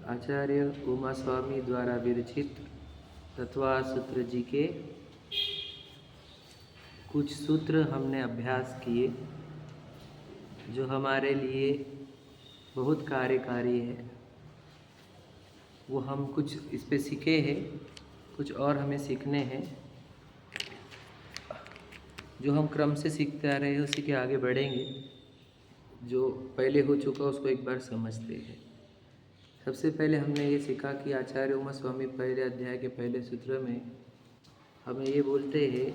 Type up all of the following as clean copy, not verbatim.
आचार्य उमा स्वामी द्वारा विरचित तत्वा सूत्र जी के कुछ सूत्र हमने अभ्यास किए जो हमारे लिए बहुत कार्यकारी है। वो हम कुछ इस पे सीखे हैं, कुछ और हमें सीखने हैं। जो हम क्रम से सीखते आ रहे हैं उसी के आगे बढ़ेंगे। जो पहले हो चुका उसको एक बार समझते हैं। सबसे पहले हमने ये सीखा कि आचार्य उमा स्वामी पहले अध्याय के पहले सूत्र में हमें ये बोलते हैं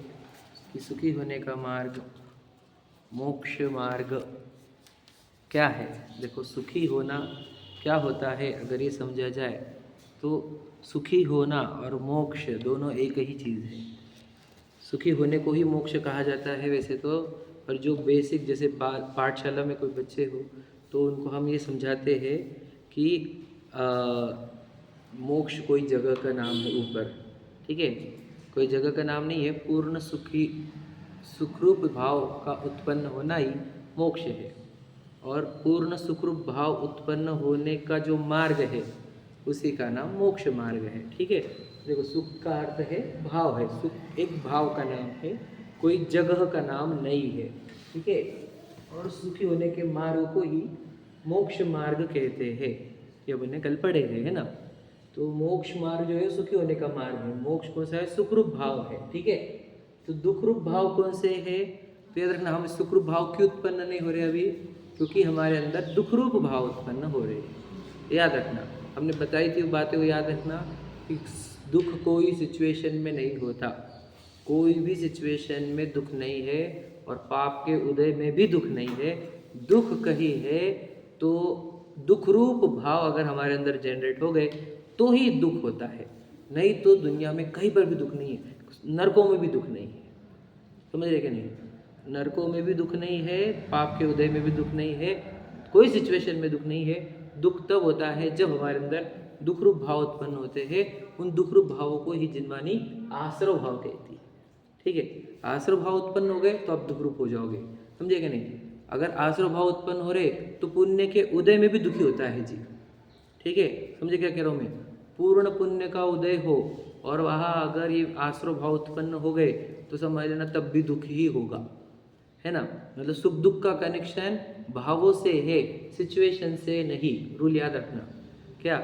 कि सुखी होने का मार्ग, मोक्ष मार्ग क्या है। देखो, सुखी होना क्या होता है अगर ये समझा जाए तो सुखी होना और मोक्ष दोनों एक ही चीज़ है। सुखी होने को ही मोक्ष कहा जाता है वैसे तो, पर जो बेसिक जैसे पाठशाला में कोई बच्चे हो तो उनको हम ये समझाते हैं कि मोक्ष कोई जगह का नाम है ऊपर, ठीक है, कोई जगह का नाम नहीं है। पूर्ण सुखी सुखरूप भाव का उत्पन्न होना ही मोक्ष है, और पूर्ण सुखरूप भाव उत्पन्न होने का जो मार्ग है उसी का नाम मोक्ष मार्ग है, ठीक है। देखो, सुख का अर्थ है भाव है, सुख एक भाव का नाम है, कोई जगह का नाम नहीं है, ठीक है। और सुखी होने के मार्ग को ही मोक्ष मार्ग कहते हैं। ये अपने कल पढ़े थे, है ना। तो मोक्ष मार्ग जो है सुखी होने का मार्ग है। मोक्ष कौन सा है? सुखरूप भाव है, ठीक है। तो दुखरूप भाव कौन से है? तो याद रखना, हम सुखरूप भाव क्यों उत्पन्न नहीं हो रहे अभी? क्योंकि हमारे अंदर दुखरूप भाव उत्पन्न हो रहे हैं। याद रखना, हमने बताई थी वो बातें, वो याद रखना कि दुख कोई सिचुएशन में नहीं होता, कोई भी सिचुएशन में दुख नहीं है, और पाप के उदय में भी दुख नहीं है। दुख कहीं है तो दुखरूप भाव अगर हमारे अंदर जनरेट हो गए तो ही दुख होता है, नहीं तो दुनिया में कहीं पर भी दुख नहीं है। नरकों में भी दुख नहीं है, समझ रहे कि नहीं? नरकों में भी दुख नहीं है, पाप के उदय में भी दुख नहीं है, कोई सिचुएशन में दुख नहीं है। दुख तब होता है जब हमारे अंदर दुखरूप भाव उत्पन्न होते हैं। उन दुखरूप भावों को ही जिनवानी आश्रव भाव कहती है, ठीक है। आश्रव भाव उत्पन्न हो गए तो आप दुखरूप हो जाओगे, समझे कि नहीं? अगर आश्रव भाव उत्पन्न हो रहे तो पुण्य के उदय में भी दुखी होता है जी, ठीक है। समझे क्या कह रहा हूँ मैं? पूर्ण पुण्य का उदय हो और वहाँ अगर ये आश्रव भाव उत्पन्न हो गए तो समझ लेना तब भी दुख ही होगा, है ना। मतलब सुख दुख का कनेक्शन भावों से है, सिचुएशन से नहीं। रूल याद रखना। क्या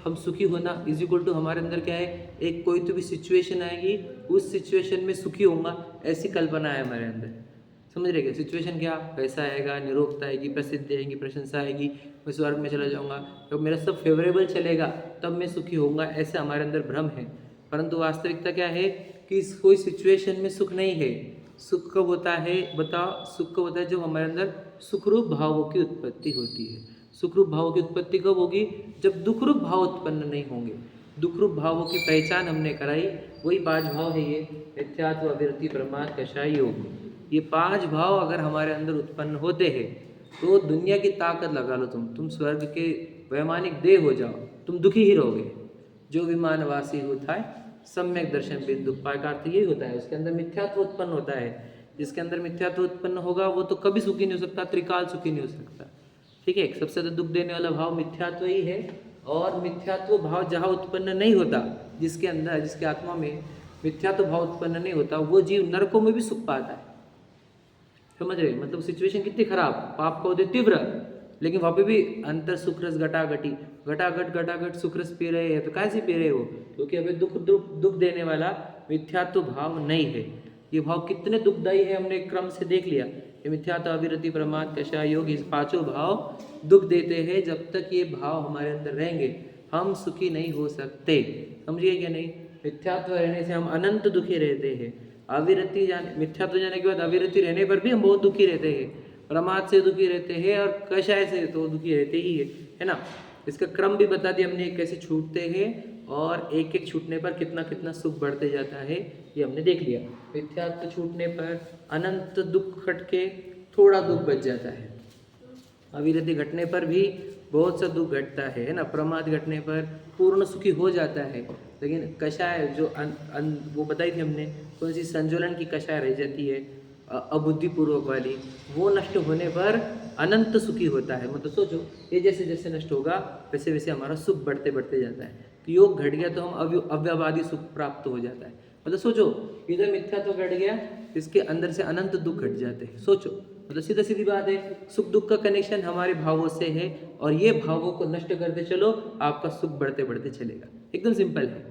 हम सुखी होना इज इक्वल टू हमारे अंदर क्या है? एक कोई तो भी सिचुएशन आएगी, उस सिचुएशन में सुखी होऊंगा, ऐसी कल्पना है हमारे अंदर, समझ रहे क्या? सिचुएशन क्या? पैसा आएगा, निरोगता आएगी, प्रसिद्धि आएगी, प्रशंसा आएगी, मैं स्वर्ग में चला जाऊंगा, तो मेरा सब फेवरेबल चलेगा तब मैं सुखी होऊंगा, ऐसे हमारे अंदर भ्रम है। परंतु वास्तविकता क्या है कि कोई सिचुएशन में सुख नहीं है। सुख कब होता है? बताओ, सुख कब होता है? जब हमारे अंदर सुखरूप भावों की उत्पत्ति होती है। सुखरूप भावों की उत्पत्ति कब होगी? जब दुखरूप भाव उत्पन्न नहीं होंगे। दुखरूप भावों की पहचान हमने कराई, वही 5 भाव है ये, मिथ्यात्व, अविरति, प्रमाद, कषाय, योग। ये 5 भाव अगर हमारे अंदर उत्पन्न होते हैं तो दुनिया की ताकत लगा लो, तुम स्वर्ग के वैमानिक देव हो जाओ, तुम दुखी ही रहोगे। जो विमानवासी होता है सम्यक दर्शन बिंदु पाए का अर्थ यही होता है, उसके अंदर मिथ्यात्व उत्पन्न होता है। जिसके अंदर मिथ्यात्व उत्पन्न होगा वो तो कभी सुखी नहीं हो सकता, त्रिकाल सुखी नहीं हो सकता, ठीक है। सबसे ज्यादा दुख देने वाला भाव मिथ्यात्व ही है, और मिथ्यात्व भाव जहाँ उत्पन्न नहीं होता, जिसके अंदर, जिसके आत्मा में मिथ्यात्व भाव उत्पन्न नहीं होता, वो जीव नरकों में भी सुख पाता है, समझ रहे? मतलब सिचुएशन कितनी खराब, पाप का उदय तीव्र, लेकिन वहाँ पे भी अंतर सुखरस घटाघटी, घटाघट सुखरस पी रहे हैं, तो कैसे पी रहे हो? क्योंकि अभी दुख देने वाला मिथ्यात्व भाव नहीं है। ये भाव कितने दुखदायी है हमने क्रम से देख लिया। ये मिथ्यात्व, अविरति, प्रमाद, कषाय, योग, इस 5 भाव दुख देते हैं। जब तक ये भाव हमारे अंदर रहेंगे हम सुखी नहीं हो सकते, समझिए क्या नहीं? मिथ्यात्व रहने से हम अनंत दुखी रहते हैं। अविरति जाने, मिथ्यात्व जाने के बाद अविरति रहने पर भी हम बहुत दुखी रहते हैं। प्रमाद से दुखी रहते हैं, और कषाय से तो दुखी रहते ही है ना। इसका क्रम भी बता दिया हमने, कैसे छूटते हैं, और एक एक छूटने पर कितना कितना सुख बढ़ते जाता है, ये हमने देख लिया। मिथ्यात्व छूटने पर अनंत दुख हट के थोड़ा दुख बच जाता है। अविरति घटने पर भी बहुत सा दुख घटता है ना। प्रमाद घटने पर पूर्ण सुखी हो जाता है। लेकिन कषाय जो वो बताई थी हमने, कौन सी? संजोलन की कषाय रह जाती है, अबुद्धिपूर्वक वाली, वो नष्ट होने पर अनंत सुखी होता है। मतलब सोचो, ये जैसे जैसे नष्ट होगा वैसे वैसे हमारा सुख बढ़ते बढ़ते जाता है। तो योग घट गया तो हम अव्यवादी सुख प्राप्त हो जाता है। मतलब सोचो, इधर मिथ्या तो घट गया, इसके अंदर से अनंत दुख घट जाते हैं। सोचो, मतलब सीधा सीधी बात है, सुख दुख का कनेक्शन हमारे भावों से है, और ये भावों को नष्ट करते चलो, आपका सुख बढ़ते बढ़ते चलेगा। एकदम सिंपल है।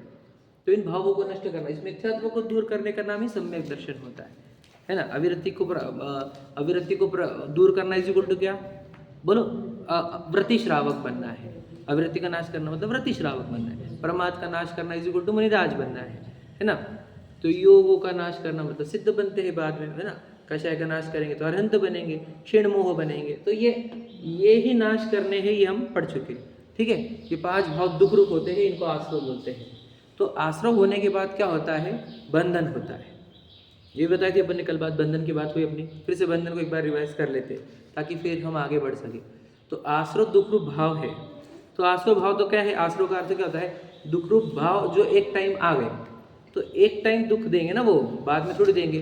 तो इन भावों को नष्ट करना, इस मिथ्यात्व को दूर करने का नाम ही सम्यक दर्शन होता है ना। अविरति को दूर करना इज इक्वल टू क्या, बोलो, व्रति श्रावक बनना है। अविरति का नाश करना मतलब व्रति श्रावक बनना है। प्रमाद का नाश करना इज इक्वल टू मुनिराज बनना है ना। तो योगों का नाश करना मतलब सिद्ध बनते हैं बाद में, है ना। कषाय का नाश करेंगे तो अरहंत बनेंगे, क्षीण मोह बनेंगे। तो ये ही नाश करने हैं, ये हम पढ़ चुके हैं, ठीक है। ये 5 भाव दुख रूप होते हैं, इनको आश्रव बोलते हैं। तो आश्रव होने के बाद क्या होता है, बंधन होता है। ये बताई थी अपन ने कल बात, बंधन की बात हुई अपनी, फिर से बंधन को एक बार रिवाइज कर लेते ताकि फिर हम आगे बढ़ सके। तो आश्रव दुख रूप भाव है। तो आश्रव भाव तो क्या है, आश्रव का अर्थ क्या होता है, दुख रूप भाव जो एक टाइम आ गए, तो एक टाइम दुख देंगे ना, वो बाद में थोड़ी देंगे।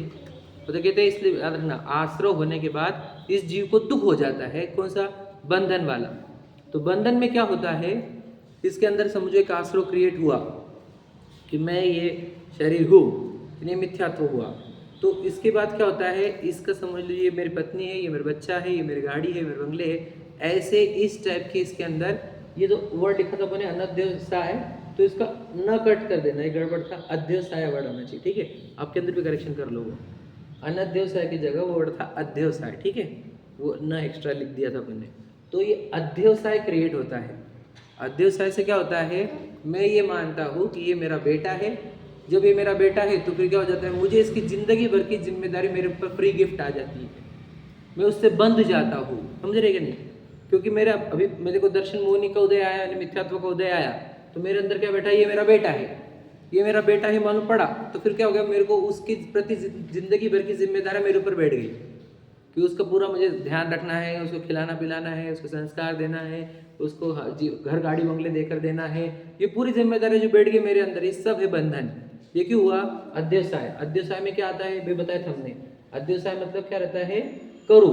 तो कहते हैं, इसलिए याद रखना, आश्रव होने के बाद इस जीव को दुख हो जाता है, कौन सा, बंधन वाला। तो बंधन में क्या होता है, इसके अंदर समझो एक आश्रव क्रिएट हुआ कि मैं ये शरीर हूँ, इन्हें मिथ्यात्व हुआ। तो इसके बाद क्या होता है, इसका समझ लीजिए मेरी पत्नी है, ये मेरा बच्चा है, ये मेरी गाड़ी है, मेरे बंगले है, ऐसे इस टाइप के इसके अंदर ये जो वर्ड लिखा था अपने अनध्यवसाय, तो इसका न कट कर देना, ये गड़बड़ था, अध्यवसाय वर्ड होना चाहिए, ठीक है। आपके अंदर भी करेक्शन कर लो, अनध्यवसाय की जगह वो वर्ड था अध्यवसाय, ठीक है, वो न एक्स्ट्रा लिख दिया था अपन ने। तो ये अध्यवसाय क्रिएट होता है। अध्यवसाय से क्या होता है, मैं ये मानता हूँ कि ये मेरा बेटा है। जब ये मेरा बेटा है तो फिर क्या हो जाता है, मुझे इसकी ज़िंदगी भर की जिम्मेदारी मेरे ऊपर फ्री गिफ्ट आ जाती है, मैं उससे बंध जाता हूँ, समझ रहे कि नहीं। क्योंकि मेरा अभी मेरे को दर्शन मोहिनी का उदय आया, मिथ्यात्व का उदय आया, तो मेरे अंदर क्या बैठा, ये मेरा बेटा है, ये मेरा बेटा ही मालूम पड़ा। तो फिर क्या हो गया, मेरे को उसकी प्रति जिंदगी भर की जिम्मेदारी मेरे ऊपर बैठ गई कि उसका पूरा मुझे ध्यान रखना है, उसको खिलाना पिलाना है, उसको संस्कार देना है, उसको घर गाड़ी बंगले देकर देना है। ये पूरी जिम्मेदारी जो बैठ गई मेरे अंदर, ये सब है बंधन। ये क्यों हुआ, अध्यवसाय। अध्यवसाय में क्या आता है, भी बताया था हमने। अध्यवसाय मतलब क्या रहता है, करू।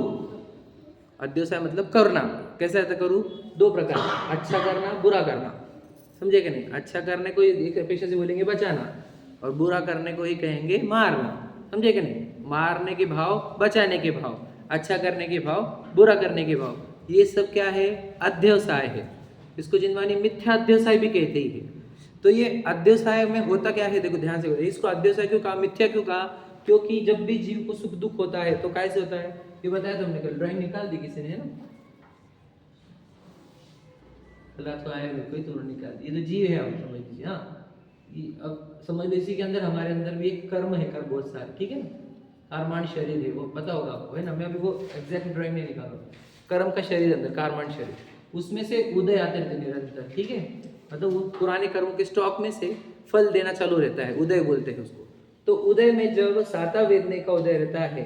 अध्यवसाय मतलब करना। कैसे रहता है करू, 2 प्रकार, अच्छा करना, बुरा करना, समझे कि नहीं। अच्छा करने को एक पेशे से बोलेंगे बचाना, और बुरा करने को ही कहेंगे मारना, समझे कि नहीं। मारने के भाव, बचाने के भाव, अच्छा करने के भाव, बुरा करने के भाव, ये सब क्या है, अध्यवसाय है। इसको जिनवानी मिथ्या अध्यवसाय भी कहते ही है। तो ये अध्यवसाय में होता क्या है, देखो ध्यान से, इसको अध्यवसाय क्यों कहा, मिथ्या क्यों कहा, क्योंकि जब भी जीव को सुख दुख होता है तो कैसे होता है, ये बताया था हमने कल, ड्राइंग निकाल दी किसी ने, है ना, रात को आया कोई तो निकाल दी। ये तो जीव है, आप समझ लीजिए। हाँ, अब समझ लो, इसी के अंदर हमारे अंदर भी एक कर्म है, कर्म बहुत सारे, ठीक है ना। कारमान शरीर है, वो पता होगा आपको, है ना। मैं अभी वो एग्जैक्ट ड्राइंग नहीं निकाल रहा, कर्म का शरीर अंदर, कारमान शरीर, उसमें से उदय आते रहते निरंतर, ठीक है। मतलब वो पुराने कर्मों के स्टॉक में से फल देना चालू रहता है, उदय बोलते हैं उसको। तो उदय में जब साता वेदने का उदय रहता है,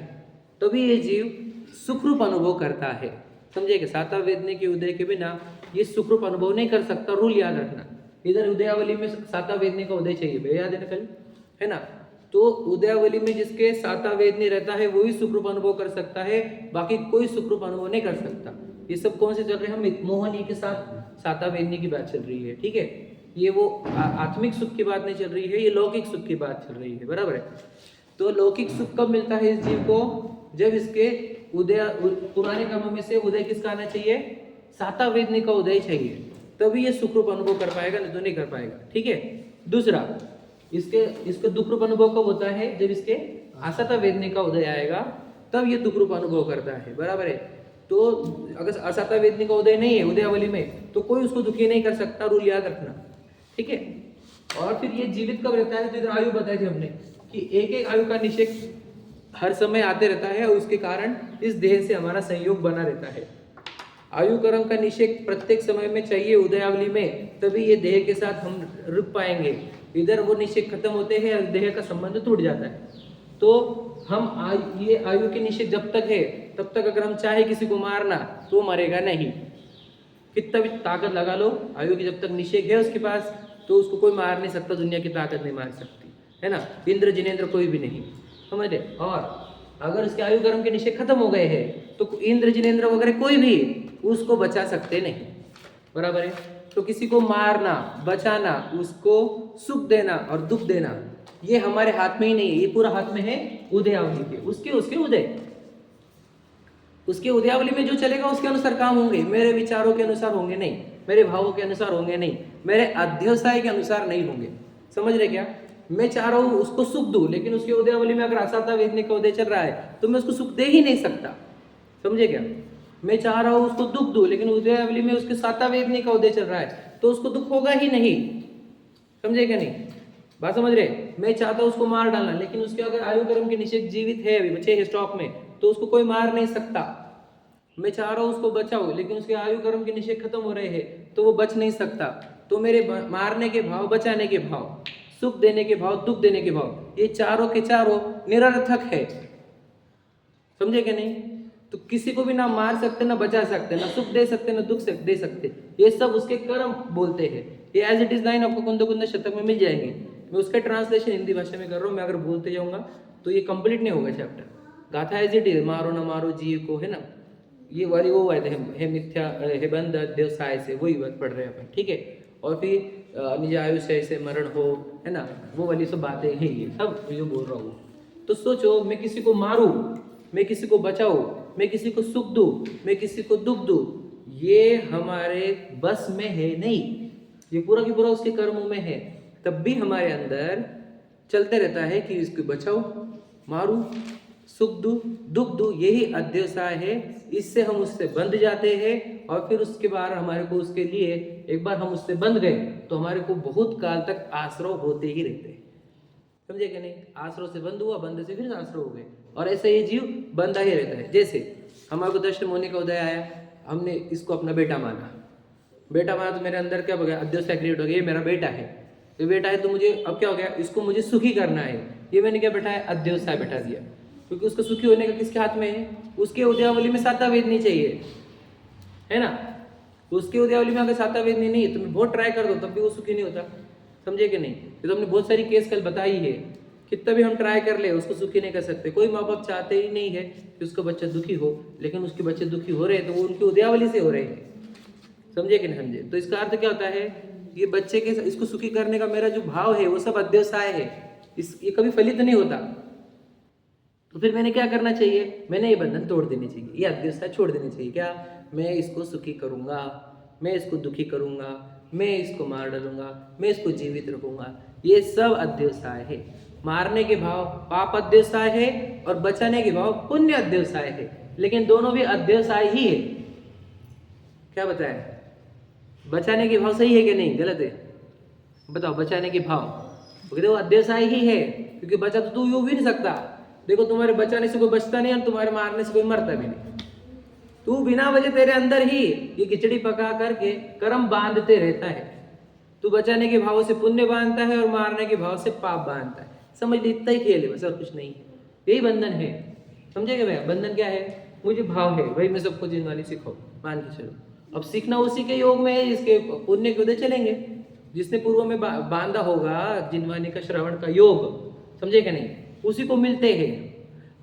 तभी ये जीव सुखरूप अनुभव करता है, समझे कि साता वेदने के उदय के बिना ये सुखरूप अनुभव नहीं कर सकता। रूल याद रखना, इधर उदयावली में साता वेदने का उदय चाहिए, भैया याद है ना कल, है ना। तो उदयावली में जिसके साता वेदनी रहता है वही सुखरूप अनुभव कर सकता है, बाकी कोई सुखरूप अनुभव नहीं कर सकता। ये सब कौन से चल रहे हैं, हम मोहनी के साथ साता वेदनी की बात चल रही है, ठीक है। ये वो आत्मिक सुख की बात नहीं चल रही है, ये लौकिक सुख की बात चल रही है, बराबर है। तो लौकिक सुख कब मिलता है इस जीव को, जब इसके उदय, पुराने कर्मों में से उदय किसका आना चाहिए, साता वेदनी का उदय चाहिए, तभी ये सुखरूप अनुभव कर पाएगा, नहीं तो नहीं कर पाएगा, ठीक है। दूसरा, इसके दुख रूप अनुभव कब होता है, जब इसके असता वेदने का उदय आएगा, तब ये दुख रूप अनुभव करता है, बराबर है। तो अगर असता वेदने का उदय नहीं है उदयावली में, तो कोई उसको दुखी नहीं कर सकता, रूल याद रखना, ठीक है। और फिर ये जीवित कब रहता है, तो इधर आयु बताई थी हमने कि एक एक आयु का निषेक हर समय आते रहता है, और उसके कारण इस देह से हमारा संयोग बना रहता है। आयु कर्म का निषेक प्रत्येक समय में चाहिए उदयावली में, तभी ये देह के साथ हम रुक पाएंगे। इधर वो निषेक खत्म होते हैं और देह का संबंध टूट जाता है। तो हम ये आयु के निषेक जब तक है तब तक अगर हम चाहे किसी को मारना तो मरेगा नहीं, कितना भी ताकत लगा लो, आयु की जब तक निषेक है उसके पास, तो उसको कोई मार नहीं सकता, दुनिया की ताकत नहीं मार सकती, है ना। इंद्र जिनेंद्र कोई भी नहीं, समझ रहे। और अगर उसके आयु कर्म के निश्चय खत्म हो गए हैं तो इंद्र जिनेंद्र वगैरह कोई भी उसको बचा सकते नहीं। बराबर है। तो किसी को मारना, बचाना, उसको सुख देना और दुख देना, ये हमारे हाथ में ही नहीं है, ये पूरा हाथ में है उदयावली के। उसके उसके उदयावली में जो चलेगा उसके अनुसार काम होंगे, मेरे विचारों के अनुसार होंगे नहीं, मेरे भावों के अनुसार होंगे नहीं, मेरे अध्यवसाय के अनुसार नहीं होंगे। समझ रहे क्या? मैं चाह रहा हूँ उसको सुख दूं, लेकिन उसके उदयावली में अगर असाता वेदने का उदय चल रहा है तो मैं उसको सुख दे ही नहीं सकता। समझे क्या? मैं चाह रहा हूँ उसको दुख दूं, लेकिन उदयावली में उसके साता वेदने का उदय चल रहा है तो उसको दुख होगा ही नहीं। समझे क्या? नहीं बात समझ रहे? मैं चाहता हूँ उसको मार डालना, लेकिन उसके अगर आयु कर्म के निषेध जीवित है, अभी बचे हैं स्टॉक में, तो उसको कोई मार नहीं सकता। मैं चाह रहा हूँ उसको बचाओ, लेकिन उसके आयु कर्म के निषेध खत्म हो रहे हैं तो वो बच नहीं सकता। तो मेरे मारने के भाव, बचाने के भाव, सुख देने के भाव, दुख देने के भाव, ये चारों के चारों निरर्थक है। समझे क्या? नहीं तो किसी को भी ना मार सकते, ना बचा सकते, ना सुख दे सकते, ना दुख दे सकते, ये सब उसके कर्म बोलते हैं। ये एज इट इज लाइन आपको कुंद कुंद शतक में मिल जाएंगे। मैं उसका ट्रांसलेशन हिंदी भाषा में कर रहा हूँ, मैं अगर बोलते जाऊंगा तो ये कंप्लीट नहीं होगा चैप्टर। गाथा एज इट इज, मारो ना मारो जीव को, है ना, ये वाली वो है मिथ्या है बंद व्यवसाय से, वही बात पढ़ रहे हैं अपन, ठीक है। और फिर निज आयुष्य से मरण हो, है ना, वो वाली सब बातें हैं, ये सब जो बोल रहा हूँ। तो सोचो, मैं किसी को मारूं, मैं किसी को बचाऊं, मैं किसी को सुख दूं, मैं किसी को दुख दूं, ये हमारे बस में है नहीं, ये पूरा की पूरा उसके कर्मों में है। तब भी हमारे अंदर चलते रहता है कि इसको बचाओ, मारूं, सुख दू, दुख दू, यही अध्यवसाय है। इससे हम उससे बंध जाते हैं और फिर उसके बाद हमारे को उसके लिए, एक बार हम उससे बंध गए तो हमारे को बहुत काल तक आश्रय होते ही रहते हैं। समझे कि नहीं? आश्रय से बंद हुआ, बंद से फिर आश्रय हो गए, और ऐसे ये जीव बंधा ही रहता है। जैसे हमारे को दर्शन होने का उदय आया, हमने इसको अपना बेटा माना, तो मेरे अंदर क्या हो गया? अध्यवसाय क्रिएट हो गया, ये मेरा बेटा है, ये बेटा है तो मुझे अब क्या हो गया? इसको मुझे सुखी करना है। ये मैंने क्या बैठाया? अध्यवसाय बैठा दिया, क्योंकि उसको सुखी होने का किसके हाथ में है? उसके उदयावली में साता वेदनी चाहिए, है ना। उसके उदयावली में अगर साता वेदनी नहीं है तो मैं बहुत ट्राई कर दो तब भी वो सुखी नहीं होता। समझे कि नहीं? ये तो हमने बहुत सारी केस कल बताई है, कितना भी हम ट्राई कर ले उसको सुखी नहीं कर सकते। कोई माँ बाप चाहते ही नहीं है कि उसका बच्चा दुखी हो, लेकिन उसके बच्चे दुखी हो रहे हैं तो वो उनकी उदयावली से हो रहे हैं। समझे कि नहीं समझे? तो इसका अर्थ क्या होता है? ये बच्चे के इसको सुखी करने का मेरा जो भाव है वो सब अध्यवसाय है, ये कभी फलित नहीं होता। तो फिर मैंने क्या करना चाहिए? मैंने ये बंधन तोड़ देनी चाहिए, ये अध्यवसाय छोड़ देनी चाहिए। क्या? मैं इसको सुखी करूंगा, मैं इसको दुखी करूंगा, मैं इसको मार डालूंगा, मैं इसको जीवित रखूंगा, ये सब अध्यवसाय है। मारने के भाव पाप अध्यवसाय है और बचाने के भाव पुण्य अध्यवसाय है, लेकिन दोनों भी अध्यवसाय ही है। क्या बताएं? बचाने के भाव सही है कि नहीं? गलत है? बताओ। बचाने के भाव वो अध्यवसाय ही है, क्योंकि बचा तो तू यूं भी नहीं सकता। देखो, तुम्हारे बचाने से कोई बचता नहीं और तुम्हारे मारने से कोई मरता भी नहीं। तू बिना वजह तेरे अंदर ही ये खिचड़ी पका करके कर्म बांधते रहता है। तू बचाने के भाव से पुण्य बांधता है और मारने के भाव से पाप बांधता है। समझ ली? इतना ही खेल है बस, और कुछ नहीं है। यही बंधन है। समझेगा भैया? बंधन क्या है? मुझे भाव है भाई, मैं सबको जिनवानी सिखाऊं, मान के चलो। अब सीखना उसी के योग में है जिसके पुण्य के उदय चलेंगे, जिसने पूर्व में बांधा होगा जिनवानी का, श्रवण का योग। समझेगा नहीं? उसी को मिलते हैं।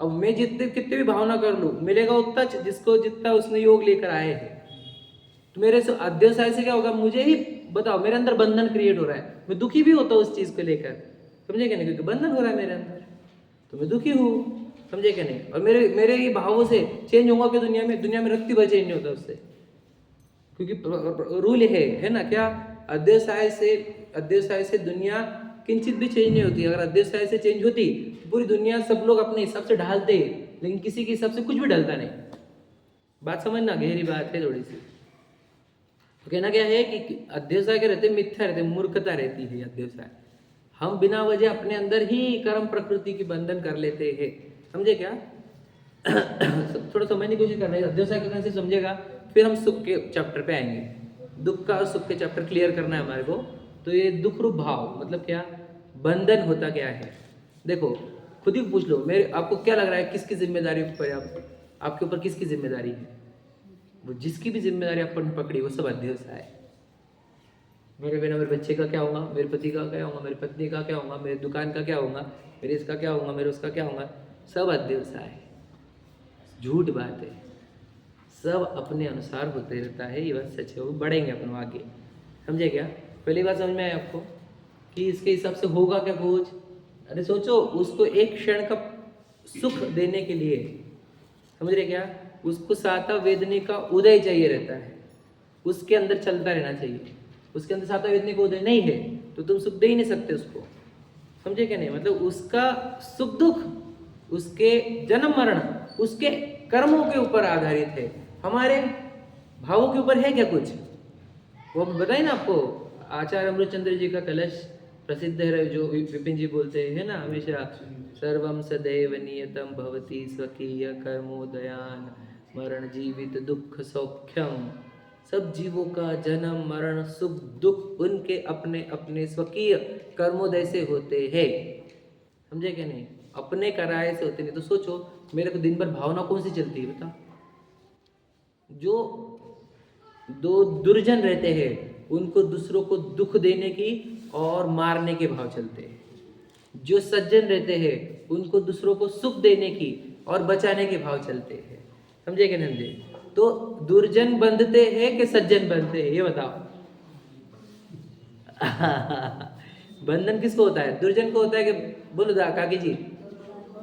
अब मैं जितने कितने भी भावना कर लूं, मिलेगा उतना जिसको जितना उसने योग लेकर आए हैं। तो मेरे से अध्यवसाय से क्या होगा? मुझे ही बताओ, मेरे अंदर बंधन क्रिएट हो रहा है, मैं दुखी भी होता हूँ उस चीज को लेकर। समझे क्या नहीं? क्योंकि बंधन हो रहा है मेरे अंदर, तो मैं दुखी हूँ। समझे क्या नहीं? और मेरे ये भावों से चेंज होगा कि दुनिया में रत्ती भर चेंज नहीं होता उससे, क्योंकि रूल है ना क्या? अध्यवसाय से दुनिया किंचित भी चेंज नहीं होती। अगर अध्यवसाय से चेंज होती तो पूरी दुनिया, सब लोग अपने हिसाब से ढालते, लेकिन किसी के हिसाब से कुछ भी ढलता नहीं। बात समझना, गहरी बात है थोड़ी सी। तो कहना क्या है कि अध्यवसाय के रहते मिथ्या रहते, मूर्खता रहती है अध्यवसाय। हम बिना वजह अपने अंदर ही कर्म प्रकृति की बंधन कर लेते हैं। समझे क्या? थोड़ा समझने की कोशिश कर रहे हैं। अध्यवसाय करने से समझेगा, फिर हम सुख के चैप्टर पे आएंगे। दुख का और सुख के चैप्टर क्लियर करना है हमारे को। तो ये दुख रूप भाव मतलब क्या? बंधन होता क्या है? देखो, खुद ही पूछ लो, मेरे आपको क्या लग रहा है किसकी जिम्मेदारी पर आपके ऊपर किसकी जिम्मेदारी है? वो जिसकी भी जिम्मेदारी अपन ने पकड़ी वो सब अध्यवसाय है। मेरे बिना मेरे बच्चे का क्या होगा, मेरे पति का क्या होगा, मेरी पत्नी का क्या होगा, मेरी दुकान का क्या होगा, मेरे इसका क्या होगा, मेरे उसका क्या होगा, सब अध्यवसाय है। झूठ बात है। सब अपने अनुसार होते रहता है, ये बात सच है। वो बढ़ेंगे अपन आगे, समझे क्या? पहली बात समझ में आई आपको कि इसके हिसाब से होगा क्या कुछ? अरे सोचो, उसको एक क्षण का सुख देने के लिए, समझ रहे क्या, उसको सातव वेदने का उदय चाहिए रहता है, उसके अंदर चलता रहना चाहिए। उसके अंदर सातव वेदने का उदय नहीं है तो तुम सुख दे ही नहीं सकते उसको, समझे क्या नहीं? मतलब उसका सुख दुख, उसके जन्म मरण उसके कर्मों के ऊपर आधारित है, हमारे भावों के ऊपर है क्या कुछ? वो बताए ना आपको, आचार्य अमृतचंद्र जी का कलश प्रसिद्ध है, जो विपिन जी बोलते हैं ना हमेशा, सर्वम सदैव नियतम भवति स्वकीय कर्मोदयान मरण जीवित दुख सौख्यम। सब जीवों का जन्म मरण सुख दुख उनके अपने अपने स्वकीय कर्मोदय से होते हैं, समझे क्या नहीं? अपने कराए से होते नहीं। तो सोचो, मेरे को दिन भर भावना कौन सी चलती है बता? जो दो दुर्जन रहते हैं उनको दूसरों को दुख देने की और मारने के भाव चलते हैं। जो सज्जन रहते हैं उनको दूसरों को सुख देने की और बचाने के भाव चलते हैं, समझे क्या समझे? तो दुर्जन बंधते हैं कि सज्जन बंधते हैं, ये बताओ। बंधन किसको होता है? दुर्जन को होता है कि, बोलो काकी जी,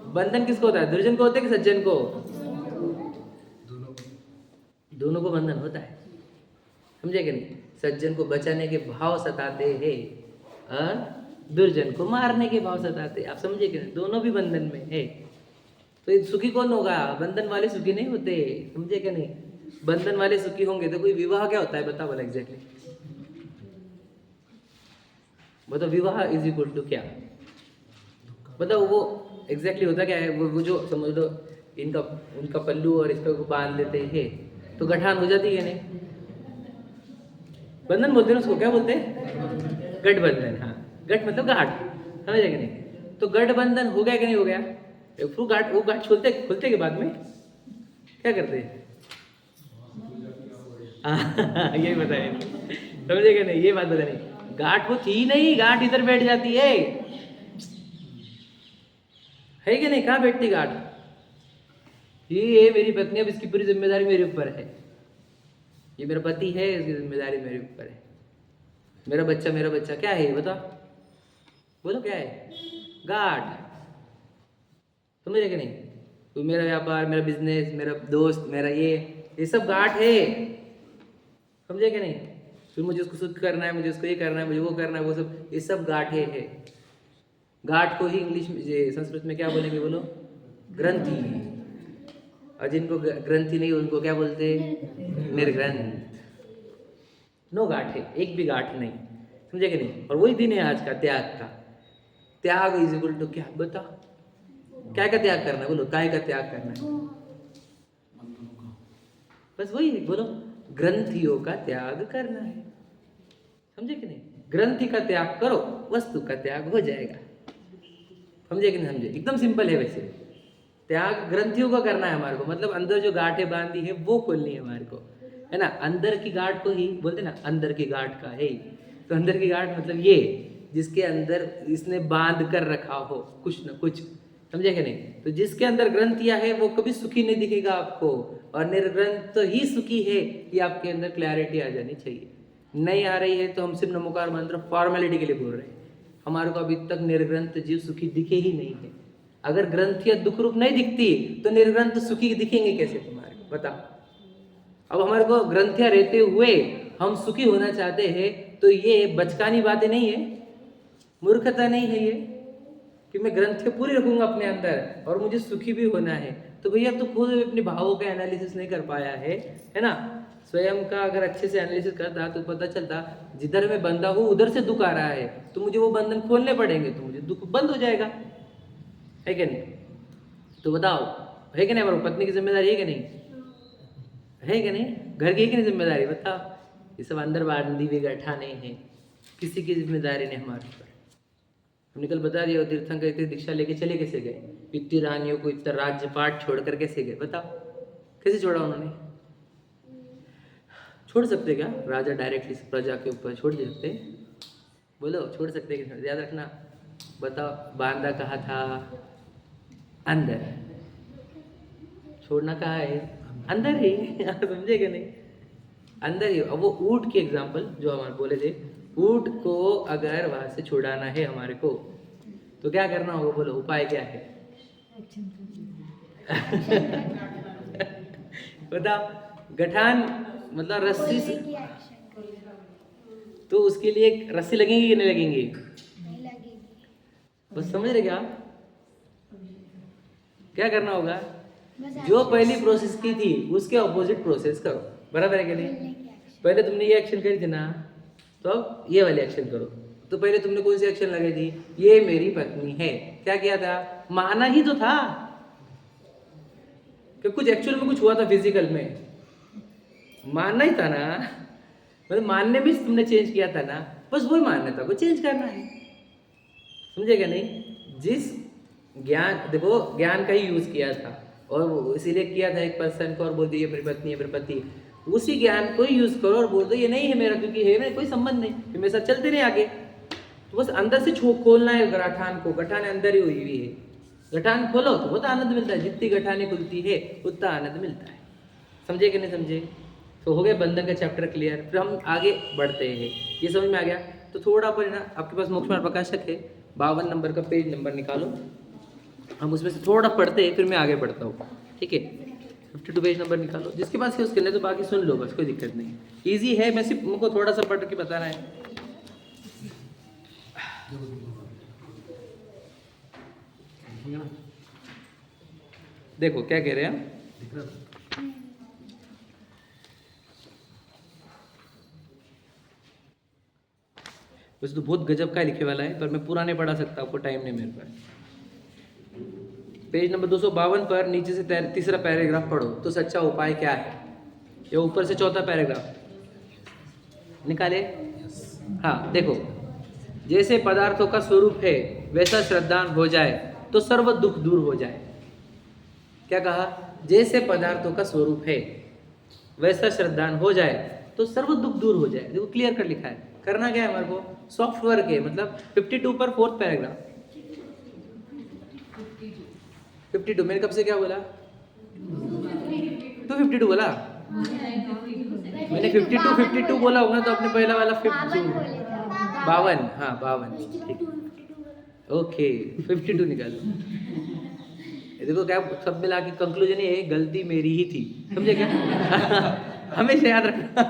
बंधन किसको होता है? दुर्जन को होता है कि सज्जन को? दोनों को बंधन होता है, समझे कि नहीं? सज्जन को बचाने के भाव सताते हैं और दुर्जन को मारने के भाव सताते हैं, आप समझे कि नहीं? दोनों भी बंधन में है। तो सुखी कौन होगा? बंधन वाले सुखी नहीं होते, समझे कि नहीं? बंधन वाले सुखी होंगे तो कोई विवाह क्या होता है बता बोला एग्जैक्टली? बताओ, विवाह इज इक्वल टू क्या? बताओ वो एग्जैक्टली होता क्या है? वो जो समझ लो, इनका उनका पल्लू और इसका को बांध देते हैं तो गठान हो जाती है नहीं? बंधन बोलते हैं उसको, क्या बोलते हैं? गठबंधन। हाँ, गठ मतलब गांठ, समझे कि नहीं? तो गठबंधन हो गया कि नहीं हो गया? वो गांठ खोलते खोलते के बाद में क्या करते हैं? यही बताइए, समझे कि नहीं? ये बात बता नहीं, गांठ वो थी नहीं, गांठ इधर बैठ जाती है कि नहीं? कहाँ बैठती गांठ? ये मेरी पत्नी, अब इसकी पूरी जिम्मेदारी मेरे ऊपर है। ये मेरा पति है, इसकी जिम्मेदारी मेरे ऊपर है। मेरा बच्चा क्या है ये बता? बोलो क्या है? गांठ, समझे कि नहीं? तो मेरा व्यापार, मेरा बिजनेस, मेरा दोस्त, मेरा ये सब गांठ है, समझे कि नहीं? फिर मुझे उसको शुद्ध करना है, मुझे उसको ये करना है, मुझे वो करना है, वो सब, ये सब गांठे है। गांठ को ही इंग्लिश में, संस्कृत में क्या बोलेंगे बोलो? ग्रंथि। और जिनको ग्रंथि नहीं उनको क्या बोलते? निर्ग्रंथ। नो गांठ है, एक भी गांठ नहीं, समझे कि नहीं? और वही दिन है आज का, त्याग का। त्याग इज इक्वल टू क्या बता? क्या का त्याग करना है बोलो? काय का त्याग करना है? बस वही है, बोलो, ग्रंथियों का त्याग करना है, समझे कि नहीं? ग्रंथि का त्याग करो, वस्तु का त्याग हो जाएगा, समझे कि नहीं समझे? एकदम सिंपल है वैसे। त्याग ग्रंथियों का करना है हमारे को, मतलब अंदर जो गांठें बांधी है वो खोलनी है हमारे को, है ना? अंदर की गांठ को ही बोलते ना, अंदर की गांठ का है। तो अंदर की गांठ मतलब ये, जिसके अंदर इसने बांध कर रखा हो कुछ न कुछ, समझे कि नहीं? तो जिसके अंदर ग्रंथियां है वो कभी सुखी नहीं दिखेगा आपको, और निर्ग्रंथ तो ही सुखी है। कि आपके अंदर क्लैरिटी आ जानी चाहिए। नहीं आ रही है तो हम सिर्फ नमोकार मंत्र फॉर्मेलिटी के लिए बोल रहे हैं। हमारे को अभी तक निर्ग्रंथ जीव सुखी दिखे ही नहीं है। अगर ग्रंथियां दुख रूप नहीं दिखती तो निर्ग्रंथ सुखी दिखेंगे कैसे तुम्हारे को, बताओ? अब हमारे को ग्रंथियां रहते हुए हम सुखी होना चाहते हैं तो ये बचकानी बातें नहीं है, मूर्खता नहीं है ये, कि मैं ग्रंथियां पूरी रखूंगा अपने अंदर और मुझे सुखी भी होना है। तो भैया तो खुद अपने भावों का एनालिसिस नहीं कर पाया है ना? स्वयं का अगर अच्छे से एनालिसिस करता तो पता चलता, जिधर मैं बंधा हूँ उधर से दुख आ रहा है तो मुझे वो बंधन खोलने पड़ेंगे, तो मुझे दुख बंद हो जाएगा, है क्या नहीं? तो बताओ, है कि नहीं? हमारी पत्नी की जिम्मेदारी है कि नहीं? है कि नहीं? घर की है कि नहीं जिम्मेदारी? बताओ। ये सब अंदर बांधी हुई गठाने हैं, किसी की जिम्मेदारी नहीं हमारे ऊपर। हमने कल बता दिया, तीर्थंकर इतनी दीक्षा लेके चले कैसे गए? इतनी रानियों को इतना राज्यपाट छोड़कर कैसे गए? बताओ, कैसे छोड़ा उन्होंने? छोड़ सकते क्या राजा डायरेक्टली प्रजा के ऊपर छोड़ सकते? बोलो, छोड़ सकते कि? याद रखना, बताओ, बांधा कहा था अंदर, छोड़ना कहाँ है? अंदर ही। समझेगा नहीं? अंदर ही। अब वो ऊँट की एग्जाम्पल जो हमारे बोले थे, ऊँट को अगर वहाँ से छुड़ाना है हमारे को, तो क्या करना होगा? बोलो, उपाय क्या है? बताओ। गठान मतलब रस्सी से, तो उसके लिए रस्सी लगेंगी कि नहीं लगेंगी? नहीं लगेगी। बस समझ रहे क्या आप? क्या करना होगा? बस जो action पहली प्रोसेस की थी उसके ऑपोजिट प्रोसेस करो। बराबर है कि नहीं? बोलने की action। पहले तुमने ये एक्शन करी थी ना, तो अब ये वाली एक्शन करो। तो पहले तुमने कौन सी एक्शन लगाई थी? ये मेरी पत्नी है। क्या किया था? माना ही तो था कि कुछ एक्चुअल में कुछ हुआ था फिजिकल में, मानना ही था ना। मतलब मानने में तुमने चेंज किया था ना, बस वही मान्यता को चेंज करना है। समझेगा नहीं? जिस ज्ञान, देखो ज्ञान का ही यूज किया था, और वो इसीलिए किया था एक पर्सन को, और बोल दिया मेरी पत्नी है, मेरी पति। उसी ज्ञान को ही यूज करो और बोल दो ये नहीं है मेरा, क्योंकि है मेरा कोई संबंध नहीं, फिर मेरे साथ चलते नहीं आगे। तो बस अंदर से खोलना है गठान को। गठान अंदर ही हुई है। गठान खोलो तो बहुत आनंद मिलता है। जितनी गठाने खुलती है उतना आनंद मिलता है। समझे कि नहीं समझे? तो हो गया बंधन का चैप्टर क्लियर। फिर हम आगे बढ़ते हैं। ये समझ में आ गया? तो थोड़ा अपन ना, आपके पास मोक्ष मार्ग प्रकाशक है, 52 नंबर का पेज नंबर निकालो, हम उसमें से थोड़ा पढ़ते हैं, फिर मैं आगे बढ़ता हूँ। ठीक है? 52 पेज नंबर निकालो, जिसके पास है उसके लिए, तो बाकी सुन लो बस, कोई दिक्कत नहीं। ईजी है, मैं सिर्फ उनको थोड़ा सा पढ़ के बताना है। देखो क्या कह रहे हैं हम। वैसे तो बहुत गजब का लिखे वाला है, पर मैं पूरा नहीं पढ़ा सकता, आपको टाइम नहीं मेरे पास। पेज नंबर 252 पर नीचे से तीसरा पैराग्राफ पढ़ो तो सच्चा उपाय क्या है। ये ऊपर से चौथा पैराग्राफ निकाले। हाँ देखो, जैसे पदार्थों का स्वरूप है वैसा श्रद्धान हो जाए तो सर्व दुख दूर हो जाए। क्या कहा? जैसे पदार्थों का स्वरूप है वैसा श्रद्धान हो जाए तो सर्व दुख दूर हो जाए। देखो क्लियर कर लिखा है। करना क्या है हमारे को? सॉफ्ट वर्क है। मतलब 52 पर फोर्थ पैराग्राफ। 52 मैंने कब से क्या बोला? 252 बोला मैंने। 52 बोला होगा तो अपने पहला वाला 52। हाँ 52। ओके 52 निकालो। ये देखो क्या सब मिला के कंक्लूजन ये है, गलती मेरी ही थी। समझे क्या? हमेशा याद रखना,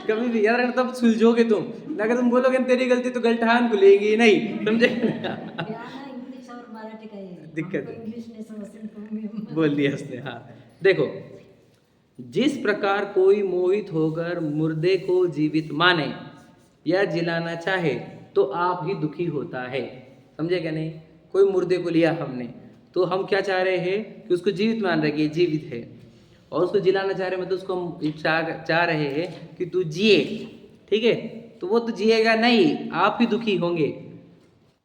कभी भी याद रखना, तब सुलझोगे तुम। अगर तुम बोलोगे तेरी गलती, तो गलठान खुलेगी नहीं। समझे? इंग्लिश और मराठी का दिक्कत है। इंग्लिश नहीं समझते बोल दिया उसने। हाँ देखो, जिस प्रकार कोई मोहित होकर मुर्दे को जीवित माने या जिलाना चाहे तो आप ही दुखी होता है। समझे क्या नहीं? कोई मुर्दे को लिया हमने, तो हम क्या चाह रहे हैं कि उसको जीवित मान रहे, कि ये जीवित है, और उसको जिलाना चाह रहे, मतलब उसको हम चाह रहे हैं कि तू जिए। ठीक है? तो वो तो जिएगा नहीं, आप ही दुखी होंगे।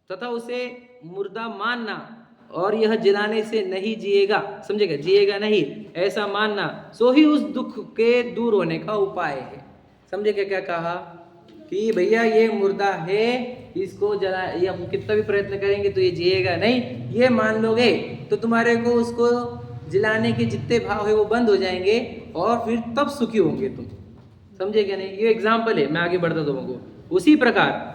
तथा उसे मुर्दा मानना और यह जिलाने से नहीं जिएगा, समझेगा, जिएगा नहीं ऐसा मानना, सो ही उस दुख के दूर होने का उपाय है। समझेगा क्या कहा? कि भैया ये मुर्दा है, इसको जला, ये हम कितना भी प्रयत्न करेंगे तो ये जिएगा नहीं, ये मान लोगे तो तुम्हारे को उसको जिलाने के जितने भाव है वो बंद हो जाएंगे, और फिर तब सुखी होंगे तुम। समझे क्या नहीं? ये एग्जाम्पल है, मैं आगे बढ़ता तुमको। उसी प्रकार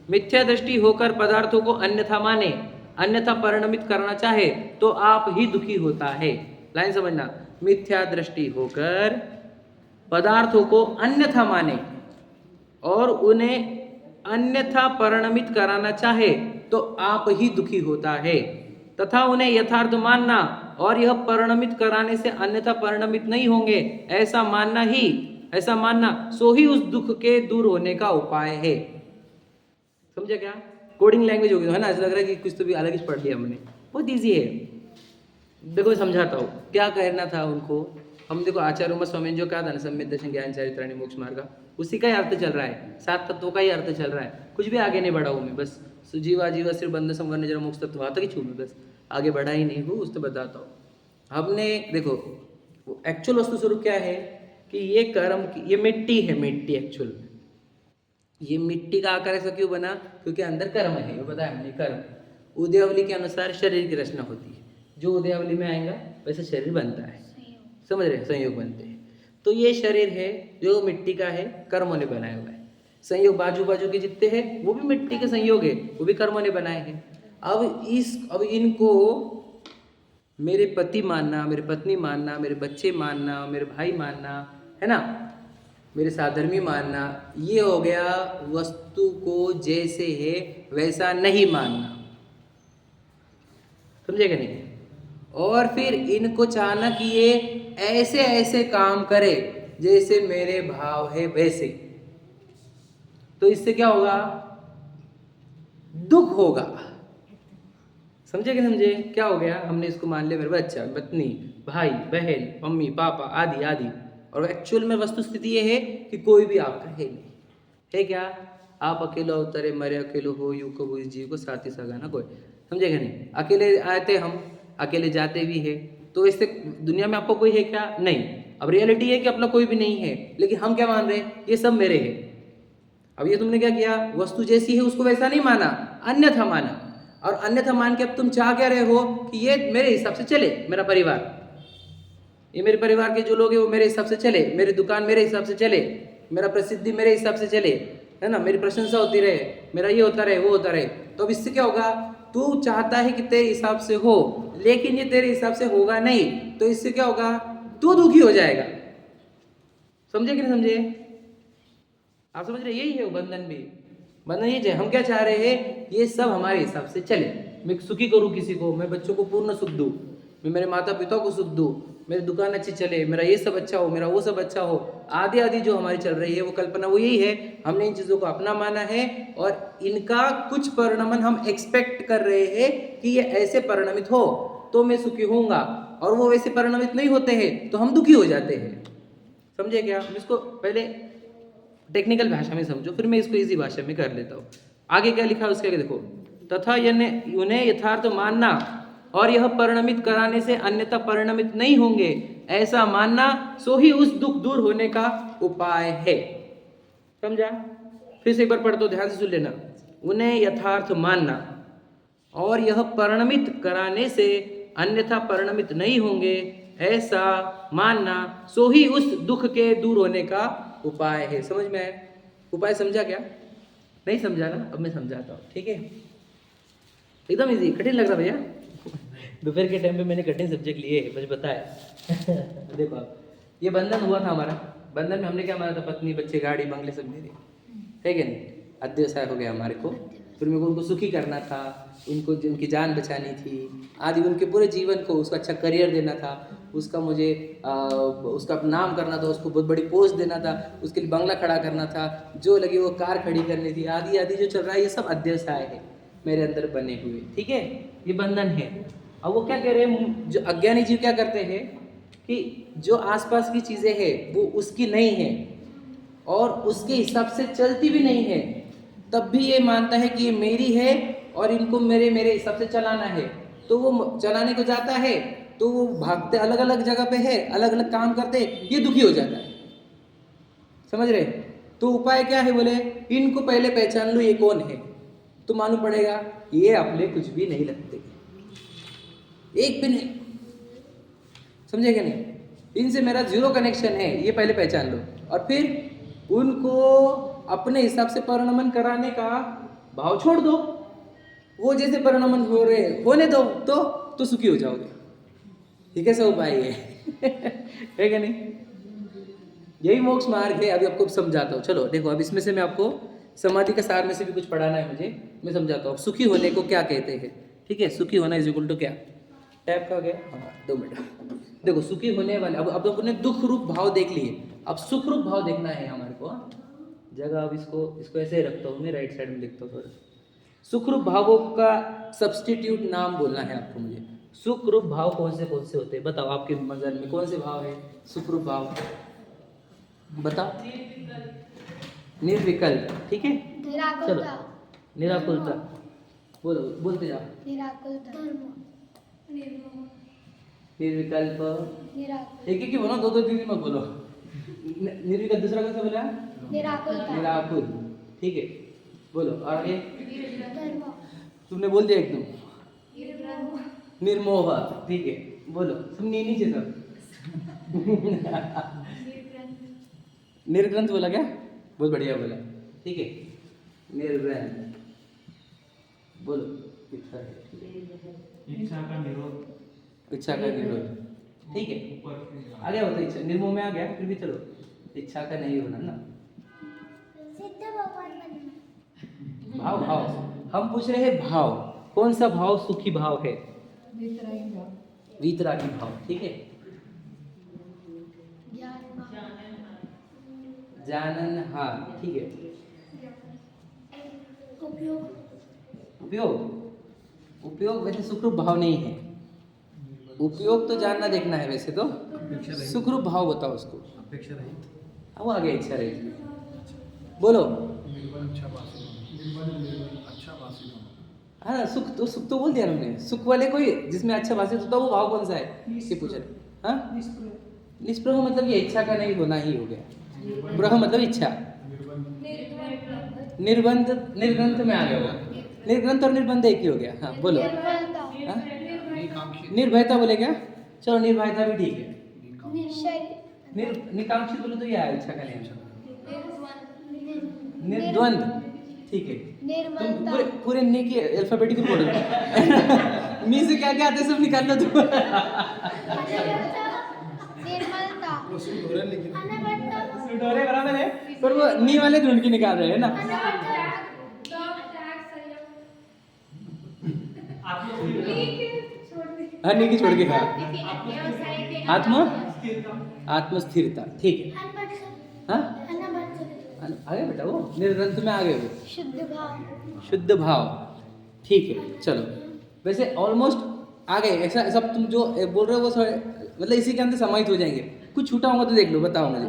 मिथ्या दृष्टि होकर पदार्थों को अन्यथा माने, अन्यथा परिणमित करना चाहे तो आप ही दुखी होता है। लाइन समझना। मिथ्या दृष्टि होकर पदार्थों को अन्यथा माने और उन्हें अन्यथा परिणमित कराना चाहे तो आप ही दुखी होता है, तथा उन्हें यथार्थ मानना और यह परिणमित कराने से अन्यथा परिणमित नहीं होंगे ऐसा मानना सो ही उस दुख के दूर होने का उपाय है। समझा क्या? कोडिंग लैंग्वेज होगी है ना, ऐसा लग रहा है कि कुछ तो भी अलग ही पढ़ लिया हमने। बहुत ईजी है। देखो मैं समझाता हूँ क्या कहना था उनको। हम देखो आचार्य उमा स्वामी जो कहा था ना, सम्यक दर्शन ज्ञान चारित्राणि मोक्ष मार्ग, उसी का ही अर्थ चल रहा है, 7 तत्वों का ही अर्थ चल रहा है। कुछ भी आगे नहीं बढ़ा हूँ मैं, बस सुजीवा जीवा सिर्फ बंध संवर्ण जरा मोक्ष तत्व वहाँ तक ही छू मैं, बस आगे बढ़ा ही नहीं हूँ। उस तो बताता हूँ। हमने देखो एक्चुअल वस्तु स्वरूप क्या है कि ये कर्म की, ये मिट्टी है, मिट्टी एक्चुअल में ये मिट्टी का आकार ऐसा क्यों बना? क्योंकि अंदर कर्म है, बताया हमने। कर्म उदयावली के अनुसार शरीर की रचना होती है, जो उदयावली में आएगा वैसे शरीर बनता है। समझ रहे हैं, संयोग बनते हैं। तो ये शरीर है जो मिट्टी का है, कर्मों ने बनाया हुआ है। संयोग बाजू बाजू के जितने हैं वो भी मिट्टी के संयोग है, वो भी कर्मों ने बनाए हैं। अब इनको मेरे पति मानना, मेरे पत्नी मानना, मेरे बच्चे मानना, मेरे भाई मानना, है ना, मेरे साधर्मी मानना, ये हो गया वस्तु को जैसे है वैसा नहीं मानना। समझे कि नहीं? और फिर इनको चाहना कि ये ऐसे ऐसे काम करे जैसे मेरे भाव है वैसे। तो इससे क्या होगा? दुख होगा। समझे कि समझे? क्या हो गया? हमने इसको मान लिया मेरे बच्चा, पत्नी, भाई, बहन, मम्मी, पापा आदि आदि, और एक्चुअल में वस्तु स्थिति ये है कि कोई भी आपका है नहीं। है क्या? आप अकेले अवतरे मरे अकेले हो, यूं कबू इस जीव को साथी सगा ना कोई। समझे कि नहीं? अकेले आए थे हम, अकेले जाते भी है। तो इससे दुनिया में आपको कोई है क्या? नहीं। अब रियलिटी है कि अपना कोई भी नहीं है, लेकिन हम क्या मान रहे हैं? ये सब मेरे है। अब ये तुमने क्या किया? वस्तु जैसी है उसको वैसा नहीं माना, अन्यथा माना। और अन्यथा मान के अब तुम चाह क्या रहे हो कि ये मेरे हिसाब से चले, मेरा परिवार, ये मेरे परिवार के जो लोग हैं वो मेरे हिसाब से चले, मेरी दुकान मेरे हिसाब से चले, मेरा प्रसिद्धि मेरे हिसाब से चले, है ना, मेरी प्रशंसा होती रहे, मेरा ये होता रहे, वो होता रहे। तो अब इससे क्या होगा? तू चाहता है कि तेरे हिसाब से हो, लेकिन ये तेरे हिसाब से होगा नहीं। तो इससे क्या होगा? तू दुखी हो जाएगा। समझे कि नहीं समझे? आप समझ रहे? यही है वो बंधन भी। बंधन ये है, हम क्या चाह रहे हैं? ये सब हमारे हिसाब से चले, मैं सुखी करूं किसी को, मैं बच्चों को पूर्ण सुख दूं, मैं मेरे माता पिता को सुख दूं, मेरी दुकान अच्छी चले, मेरा ये सब अच्छा हो, मेरा वो सब अच्छा हो, आदि आदि जो हमारी चल रही है वो कल्पना, वो यही है। हमने इन चीज़ों को अपना माना है और इनका कुछ परिणमन हम एक्सपेक्ट कर रहे हैं कि ये ऐसे परिणमित हो तो मैं सुखी होऊंगा, और वो वैसे परिणमित नहीं होते हैं तो हम दुखी हो जाते हैं। समझे क्या? इसको पहले टेक्निकल भाषा में समझो, फिर मैं इसको इजी भाषा में कर लेता हूँ। आगे क्या लिखा है उसके आगे देखो। तथा उन्हें यथार्थ मानना और यह परिणमित कराने से अन्यथा परिणमित नहीं होंगे ऐसा मानना, सो ही उस दुख दूर होने का उपाय है। समझा? फिर से एक बार पढ़ दो, ध्यान से सुन लेना। उन्हें यथार्थ मानना और यह परिणमित कराने से अन्यथा परिणमित नहीं होंगे ऐसा मानना, सो ही उस दुख के दूर होने का उपाय है। समझ में आया? उपाय समझा क्या? नहीं समझा ना? अब मैं समझाता हूँ, ठीक है? एकदम इजी। कठिन लग रहा भैया? दोपहर के टाइम पे मैंने कठिन सब्जेक्ट लिए, मुझे बताया। देखो आप, ये बंधन हुआ था हमारा। बंधन में हमने क्या माना था? पत्नी, बच्चे, गाड़ी, बंगले सब मेरे, है क्या नहीं? अध्यवसाय हो गया हमारे को। फिर मेरे को उनको सुखी करना था, उनको उनकी जान बचानी थी आदि, उनके पूरे जीवन को उसको अच्छा करियर देना था, उसका मुझे उसका नाम करना था, उसको बहुत बड़ी पोस्ट देना था, उसके लिए बंगला खड़ा करना था, जो लगे वो कार खड़ी करनी थी, आदि आदि जो चल रहा है ये सब अध्यवसाय है मेरे अंदर बने हुए, ठीक है? ये बंधन है। अब वो क्या कह रहे हैं? जो अज्ञानी जीव क्या करते हैं कि जो आसपास की चीज़ें हैं वो उसकी नहीं है और उसके हिसाब से चलती भी नहीं है, तब भी ये मानता है कि ये मेरी है और इनको मेरे हिसाब से चलाना है। तो वो चलाने को जाता है तो वो भागते अलग अलग जगह पे है, अलग अलग काम करते, ये दुखी हो जाता है। समझ रहे? तो उपाय क्या है? बोले इनको पहले पहचान लो ये कौन है, तो मालूम पड़ेगा ये अपने कुछ भी नहीं लगते, एक भी नहीं। समझे क्या नहीं? इनसे मेरा जीरो कनेक्शन है, ये पहले पहचान लो, और फिर उनको अपने हिसाब से परिणमन कराने का भाव छोड़ दो। वो जैसे परिणमन हो रहे होने दो, तो सुखी हो जाओगे। ये कैसा उपाय है क्या नहीं? यही मोक्ष मार्ग है। अभी आपको समझाता हूँ, चलो देखो। अब इसमें से मैं आपको समाधि का सार में से भी कुछ पढ़ाना है मुझे, मैं समझाता हूँ। सुखी होने को क्या कहते हैं, ठीक है? सुखी होना इज इक्वल टू क्या? टैप का गया? हाँ, 2 मिनट। देखो, सुखी होने वाले, अब अपने दुख रूप भाव देख लिए, अब सुख रूप भाव देखना है हमारे को। जगह अब इसको ऐसे रखता हूँ मैं, राइट साइड में लिखता हूँ थोड़ा। सुख रूप भावों का सब्स्टिट्यूट नाम बोलना है आपको मुझे। सुख रूप भाव कौन से होते हैं? बताओ, आपके नजर में कौन से भाव है सुख रूप भाव? बताओ। निर्विकल्प, ठीक है? चलो, निराकुलता बोलो, बोलते जाओ। निर्विकल्प, एक एक ही बोलो, 2-2 3 मत बोलो। निर्विकल्प दूसरा कौन सा बोला? निराकुल, ठीक है? बोलो आगे। तुमने बोल दिया एकदम। निर्मोह, ठीक है? बोलो सब नीचे सब। निर्ग्रंथ बोला क्या? बहुत बढ़िया बोला, ठीक है। निर्ग्रंथ बोलो। इच्छा है, इच्छा का निरोध। इच्छा का निरोध, ठीक है। आ गया होता इच्छा, निर्मोह में आ गया, फिर भी चलो इच्छा का नहीं होना ना। भाव, भाव हम पूछ रहे हैं भाव, कौन सा भाव सुखी भाव है? वीतरागी भाव, ठीक है। जानन, हाँ ठीक है। उपयोग, उपयोग वैसे सुखरूप भाव नहीं है। उपयोग तो जानना देखना है वैसे तो। सुखरूप भाव बताओ उसको। अपेक्षा रहित। वो आगे इच्छा रही, बोलो। हाँ सुख तो बोल दिया हमने। सुख वाले कोई जिसमें अच्छा भाषित होता है वो भाव कौन सा है ये पूछ रहे। हाँ निष्प्रभ मतलब ये इच्छा का नहीं होना ही हो गया। प्रह मतलब इच्छा। निर्बंध, निर्ग्रंथ में आ गया वो। निर्ग्रंथ और निर्बंध एक ही हो गया। हाँ बोलो। हाँ? निर्भयता बोले क्या? चलो निर्भयता भी ठीक है। निकांक्षित बोलो तो ये है इच्छा का नहीं। निर्द्वंद, ठीक है। तुम पूरे नी के अल्फाबेटिकल बोलो। मी से क्या क्या आते सब निकाल लो तुम। डोरे बराबर है, पर वो नी वाले ढूंढ के निकाल रहे हैं ना। हाँ नी की छोड़ के, हाँ आत्मस्थिरता, ठीक है। हाँ आ गया बेटा, वो निर्ग्रंथ में आ गए वो। शुद्ध भाव, ठीक है। चलो वैसे ऑलमोस्ट आ गए। ऐसा सब तुम जो बोल रहे हो वो मतलब इसी के अंदर समाहित हो जाएंगे। कुछ छूटा होगा तो देख लो, बताओ मुझे।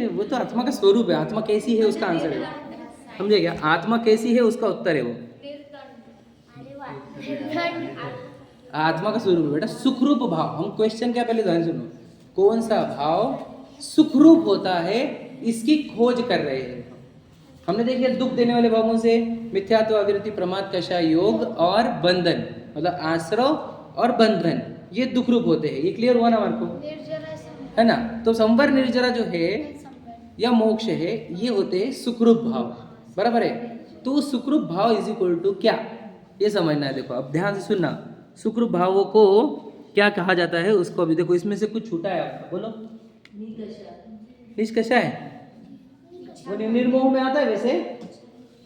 वो तो आत्मा का स्वरूप है। आत्मा कैसी है उसका आंसर है, समझे क्या? आत्मा कैसी है उसका उत्तर है वो। आत्मा का स्वरूप है बेटा सुखरूप भाव। हम क्वेश्चन क्या पहले ध्यान सुनो, कौन सा भाव सुखरूप होता है इसकी खोज कर रहे हैं। हमने देखिए दुख देने वाले भावों से मिथ्यात्व, अविरति, प्रमाद, कषाय, योग और बंधन, मतलब आश्रव और बंधन, ये दुख रूप होते हैं। ये क्लियर हुआ ना हमारे को, है ना? तो संवर निर्जरा जो है या मोक्ष है, ये होते हैं सुखरूप भाव, बराबर है। तो सुखरूप भाव इज इक्वल टू क्या, ये समझना है। देखो अब ध्यान से सुनना, सुखरूप भावों को क्या कहा जाता है उसको अभी देखो। इसमें से कुछ छूटा है आपका, बोलो। निष्कषाय, वो निर्मोह में आता है वैसे,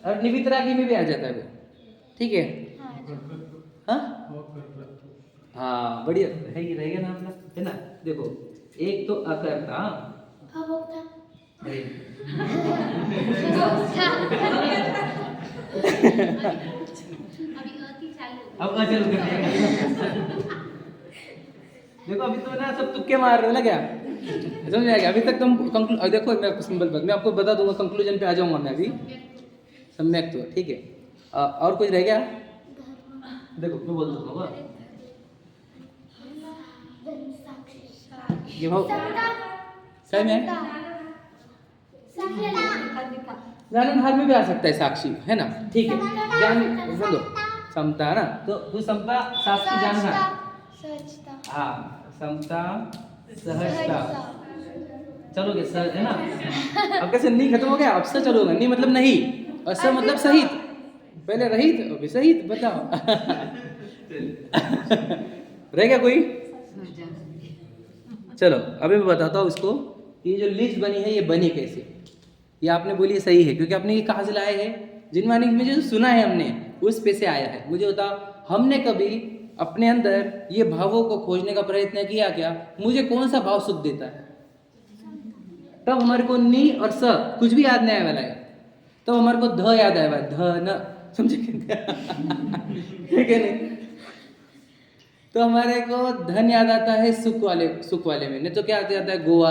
और निवितरागी में भी आ जाता है वो, ठीक है। हाँ हाँ बढ़िया है, ये रहेगा ना अपना, है ना? देखो एक तो अकर्ता, अब चालू कर दिया। देखो अभी तो ना सब तुक्के मार रहे हो ना, क्या समझ आएगा? अभी तक तुम देखो मैं सिंपल बात मैं आपको बता दूंगा, कंक्लूजन पे आ जाऊंगा मैं अभी। सम्यक तो ठीक है। और कुछ रह गया? देखो मैं बोल दूंगा ये भाव सही में ज्ञान भाग में भी आ सकता है साक्षी, है ना? ठीक है। ज्ञान बोलो समता ना, तो समता साक्षी जानना। हाँ समता सहजता, चलोगे सर, है ना? अब कैसे नहीं खत्म हो गया, अब से चलोगे। नहीं मतलब नहीं, और स मतलब सहित, पहले रहित अभी सहित, बताओ। रहेगा कोई? चलो अभी मैं बताता हूँ इसको। ये जो लिस्ट बनी है ये बनी कैसे, ये आपने बोली सही है, क्योंकि आपने ये कहाँ से लाए हैं? जिनवानी में जो सुना है हमने उस पे से आया है। मुझे बताओ, हमने कभी अपने अंदर ये भावों को खोजने का प्रयत्न किया क्या? मुझे कौन सा भाव सुख देता है? तब हमारे को नी और स कुछ भी याद नहीं आने वाला है, तब हमारे को ध याद आएगा, धन, समझे क्या नहीं? तो हमारे को धन याद आता है सुख वाले में, नहीं तो क्या आता है? गोवा,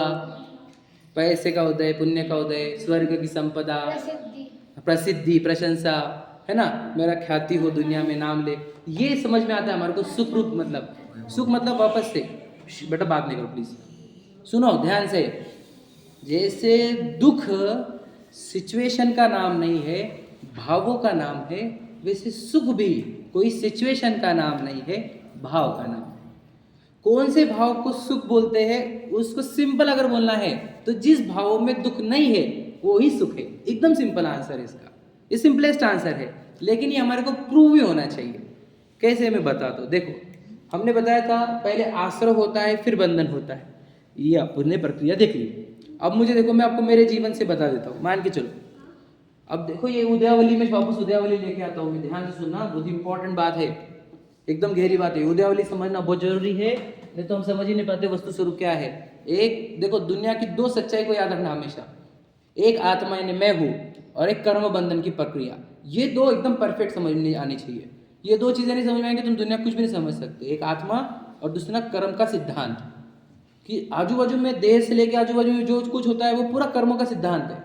पैसे का उदय, पुण्य का उदय, स्वर्ग की संपदा, प्रसिद्धि, प्रशंसा, है ना? मेरा ख्याति हो दुनिया में, नाम ले, ये समझ में आता है हमारे को सुख रूप। मतलब सुख मतलब वापस से बेटा बात नहीं करो प्लीज, सुनो ध्यान से। जैसे दुख सिचुएशन का नाम नहीं है, भावों का नाम है, वैसे सुख भी कोई सिचुएशन का नाम नहीं है, भाव का नाम है। कौन से भाव को सुख बोलते हैं, उसको सिंपल अगर बोलना है तो जिस भाव में दुख नहीं है वो ही सुख है। एकदम सिंपल आंसर है इसका, ये सिंपलेस्ट आंसर है, लेकिन ये हमारे को प्रूव भी होना चाहिए। कैसे मैं बताता हूँ। देखो, हमने बताया था पहले आश्रय होता है फिर बंधन होता है, ये आपने प्रक्रिया देख ली। अब मुझे देखो, मैं आपको मेरे जीवन से बता देता हूँ, मान के चलो। अब देखो, ये उदयावली में वापस उदयावली लेके आता हूँ मैं, ध्यान से सुनना, बहुत इंपॉर्टेंट बात है, एकदम गहरी बात है। उदयावली समझना बहुत जरूरी है, नहीं तो हम समझ ही नहीं पाते वस्तु स्वरूप क्या है। एक देखो, दुनिया की दो सच्चाई को याद रखना हमेशा, एक आत्मा यानी मैं हूँ और एक कर्म बंधन की प्रक्रिया, ये दो एकदम परफेक्ट समझ में आनी चाहिए। ये दो चीजें नहीं समझ में आएंगे तुम दुनिया कुछ भी नहीं समझ सकते। एक आत्मा और दूसरा कर्म का सिद्धांत, कि आजू बाजू में देह से लेके आजू बाजू में जो कुछ होता है वो पूरा कर्मों का सिद्धांत है,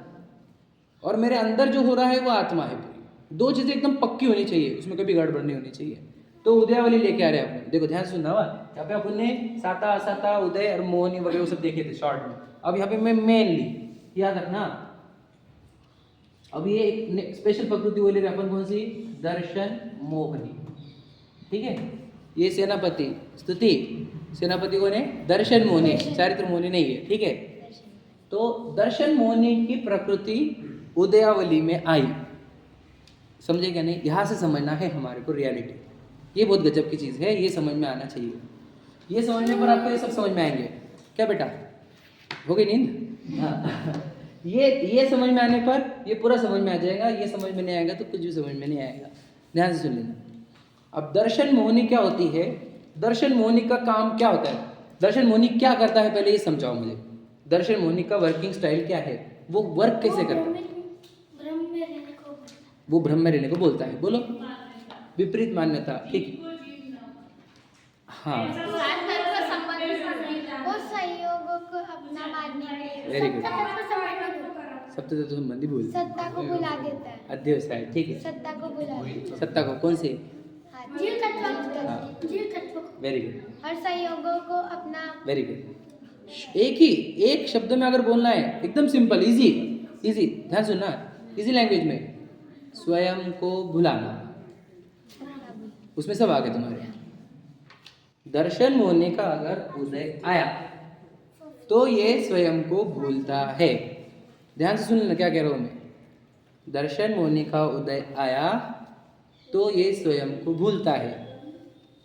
और मेरे अंदर जो हो रहा है वो आत्मा है। दो चीजें एकदम पक्की होनी चाहिए, उसमें कभी गड़बड़ नहीं होनी चाहिए। तो उदयावली लेके आ रहे हैं अपन, देखो ध्यान से सुनना। यहाँ पे अपन ने साता असाता उदय और मोहनी वगैरह वो सब देखे थे शॉर्ट में। अब यहाँ पे मैं मेन ली, याद रखना। अब ये स्पेशल प्रकृति बोले अपन कौन सी, दर्शन मोहनी, ठीक है। ये सेनापति स्तुति, सेनापति कौन है, दर्शन मोहनी, चारित्र मोहनी नहीं है, ठीक है। तो दर्शन मोहनी की प्रकृति उदयावली में आई, समझे क्या नहीं, यहाँ से समझना है हमारे को रियलिटी। ये बहुत गजब की चीज़ है, ये समझ में आना चाहिए। ये समझने पर आपको ये सब समझ में आएंगे क्या बेटा, हो गई नींद? हाँ ये समझ में आने पर ये पूरा समझ में आ जाएगा, ये समझ में नहीं आएगा तो कुछ भी समझ में नहीं आएगा। ध्यान से सुन लेना। अब दर्शन मोहनी क्या होती है, दर्शन मोहनी का काम क्या होता है, दर्शन मोहनी क्या करता है, पहले ये समझाओ मुझे। दर्शन मोहनी का वर्किंग स्टाइल क्या है, वो वर्क कैसे करता है? वो ब्रह्म में रहने को बोलता है। बोलो, विपरीत मान्यता, ठीक। हाँ, वेरी गुड, सप्ततत्व संबंधी बोल, सत्ता को बुला देता है, अध्यवसाय, ठीक है। सत्ता को बुला देता है, सत्ता को कौन से, जीव तत्व, वेरी गुड, और संयोगों को अपना, वेरी गुड। एक शब्द में अगर बोलना है, एकदम सिंपल, इजी, ध्यान सुनना, इजी लैंग्वेज में, स्वयं को भुलाना, उसमें सब आ गए तुम्हारे। दर्शन मोहनी का अगर उदय आया तो ये स्वयं को भूलता है। ध्यान से सुन लेना क्या कह रहा हूं मैं। दर्शन मोहनी का उदय आया तो ये स्वयं को भूलता है।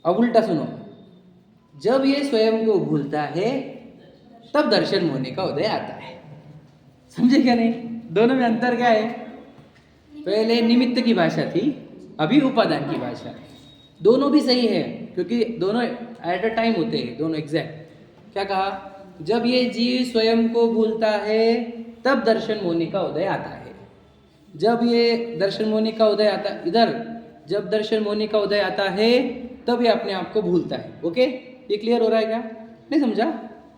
अब उल्टा सुनो, जब ये स्वयं को भूलता है तब दर्शन मोहनी का उदय आता है। समझे क्या नहीं, दोनों में अंतर क्या है? पहले निमित्त की भाषा थी, अभी उपादान की भाषा। दोनों भी सही है क्योंकि दोनों एट अ टाइम होते हैं, दोनों एग्जैक्ट। क्या कहा, जब ये जीव स्वयं को भूलता है तब दर्शन मोहनी का उदय आता है। जब ये दर्शन मोहनी का उदय आता है इधर, जब दर्शन मोहनी का उदय आता है तब ये अपने आप को भूलता है। ओके, ये क्लियर हो रहा है क्या? नहीं समझा?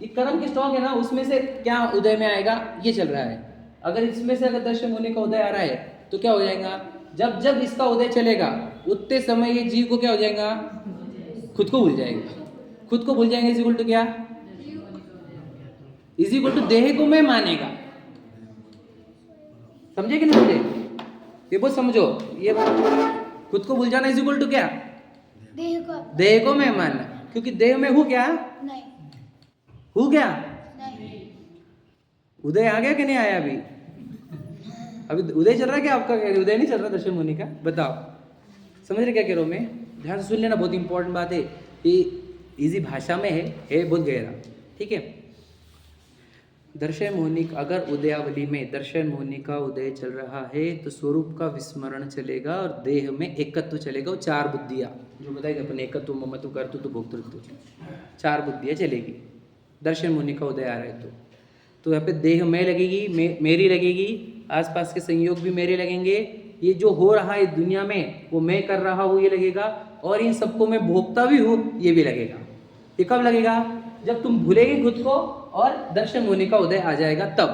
ये कर्म की स्टॉक है ना, उसमें से क्या उदय में आएगा ये चल रहा है। अगर इसमें से अगर दर्शन मोहनी का उदय आ रहा है तो क्या हो जाएगा, जब जब इसका उदय चलेगा उतने समय ये जीव को क्या हो जाएगा, खुद को भूल जाएगा। खुद को भूल जाएंगे इज इक्वल टू क्या, इज इक्वल टू देह को मैं मानेगा। समझे कि नहीं समझे? ये बहुत समझो, ये खुद को भूल जाना इज इक्वल टू क्या, देह को मैं मानना। क्योंकि देह में हूँ क्या, नहीं, हूँ क्या, नहीं, उदय आ गया कि नहीं आया? अभी उदय चल रहा है क्या आपका? उदय नहीं चल रहा दर्शन मुनि का? बताओ, समझ रहे क्या कह रहा हूँ मैं? ध्यान से सुन लेना, बहुत इंपॉर्टेंट बात है। ये इजी भाषा में है बहुत गहरा, ठीक है। दर्शन मोहनी, अगर उदयावली में दर्शन मोहनी का उदय चल रहा है तो स्वरूप का विस्मरण चलेगा और देह में एकत्व चलेगा। वो चार बुद्धियाँ जो बताएगा अपन, एकत्व, ममत्व, कर्तृत्व, भोक्तृत्व, चार बुद्धियाँ चलेगी। दर्शन मोहनी का उदय आ रहा है तो यहाँ पे देह में लगेगी, मेरी लगेगी, आसपास के संयोग भी मेरे लगेंगे। ये जो हो रहा है दुनिया में वो मैं कर रहा हूँ ये लगेगा, और इन सबको मैं भोगता भी हूँ ये भी लगेगा। ये कब लगेगा? जब तुम भूलेंगे खुद को और दर्शन मोहनी का उदय आ जाएगा तब।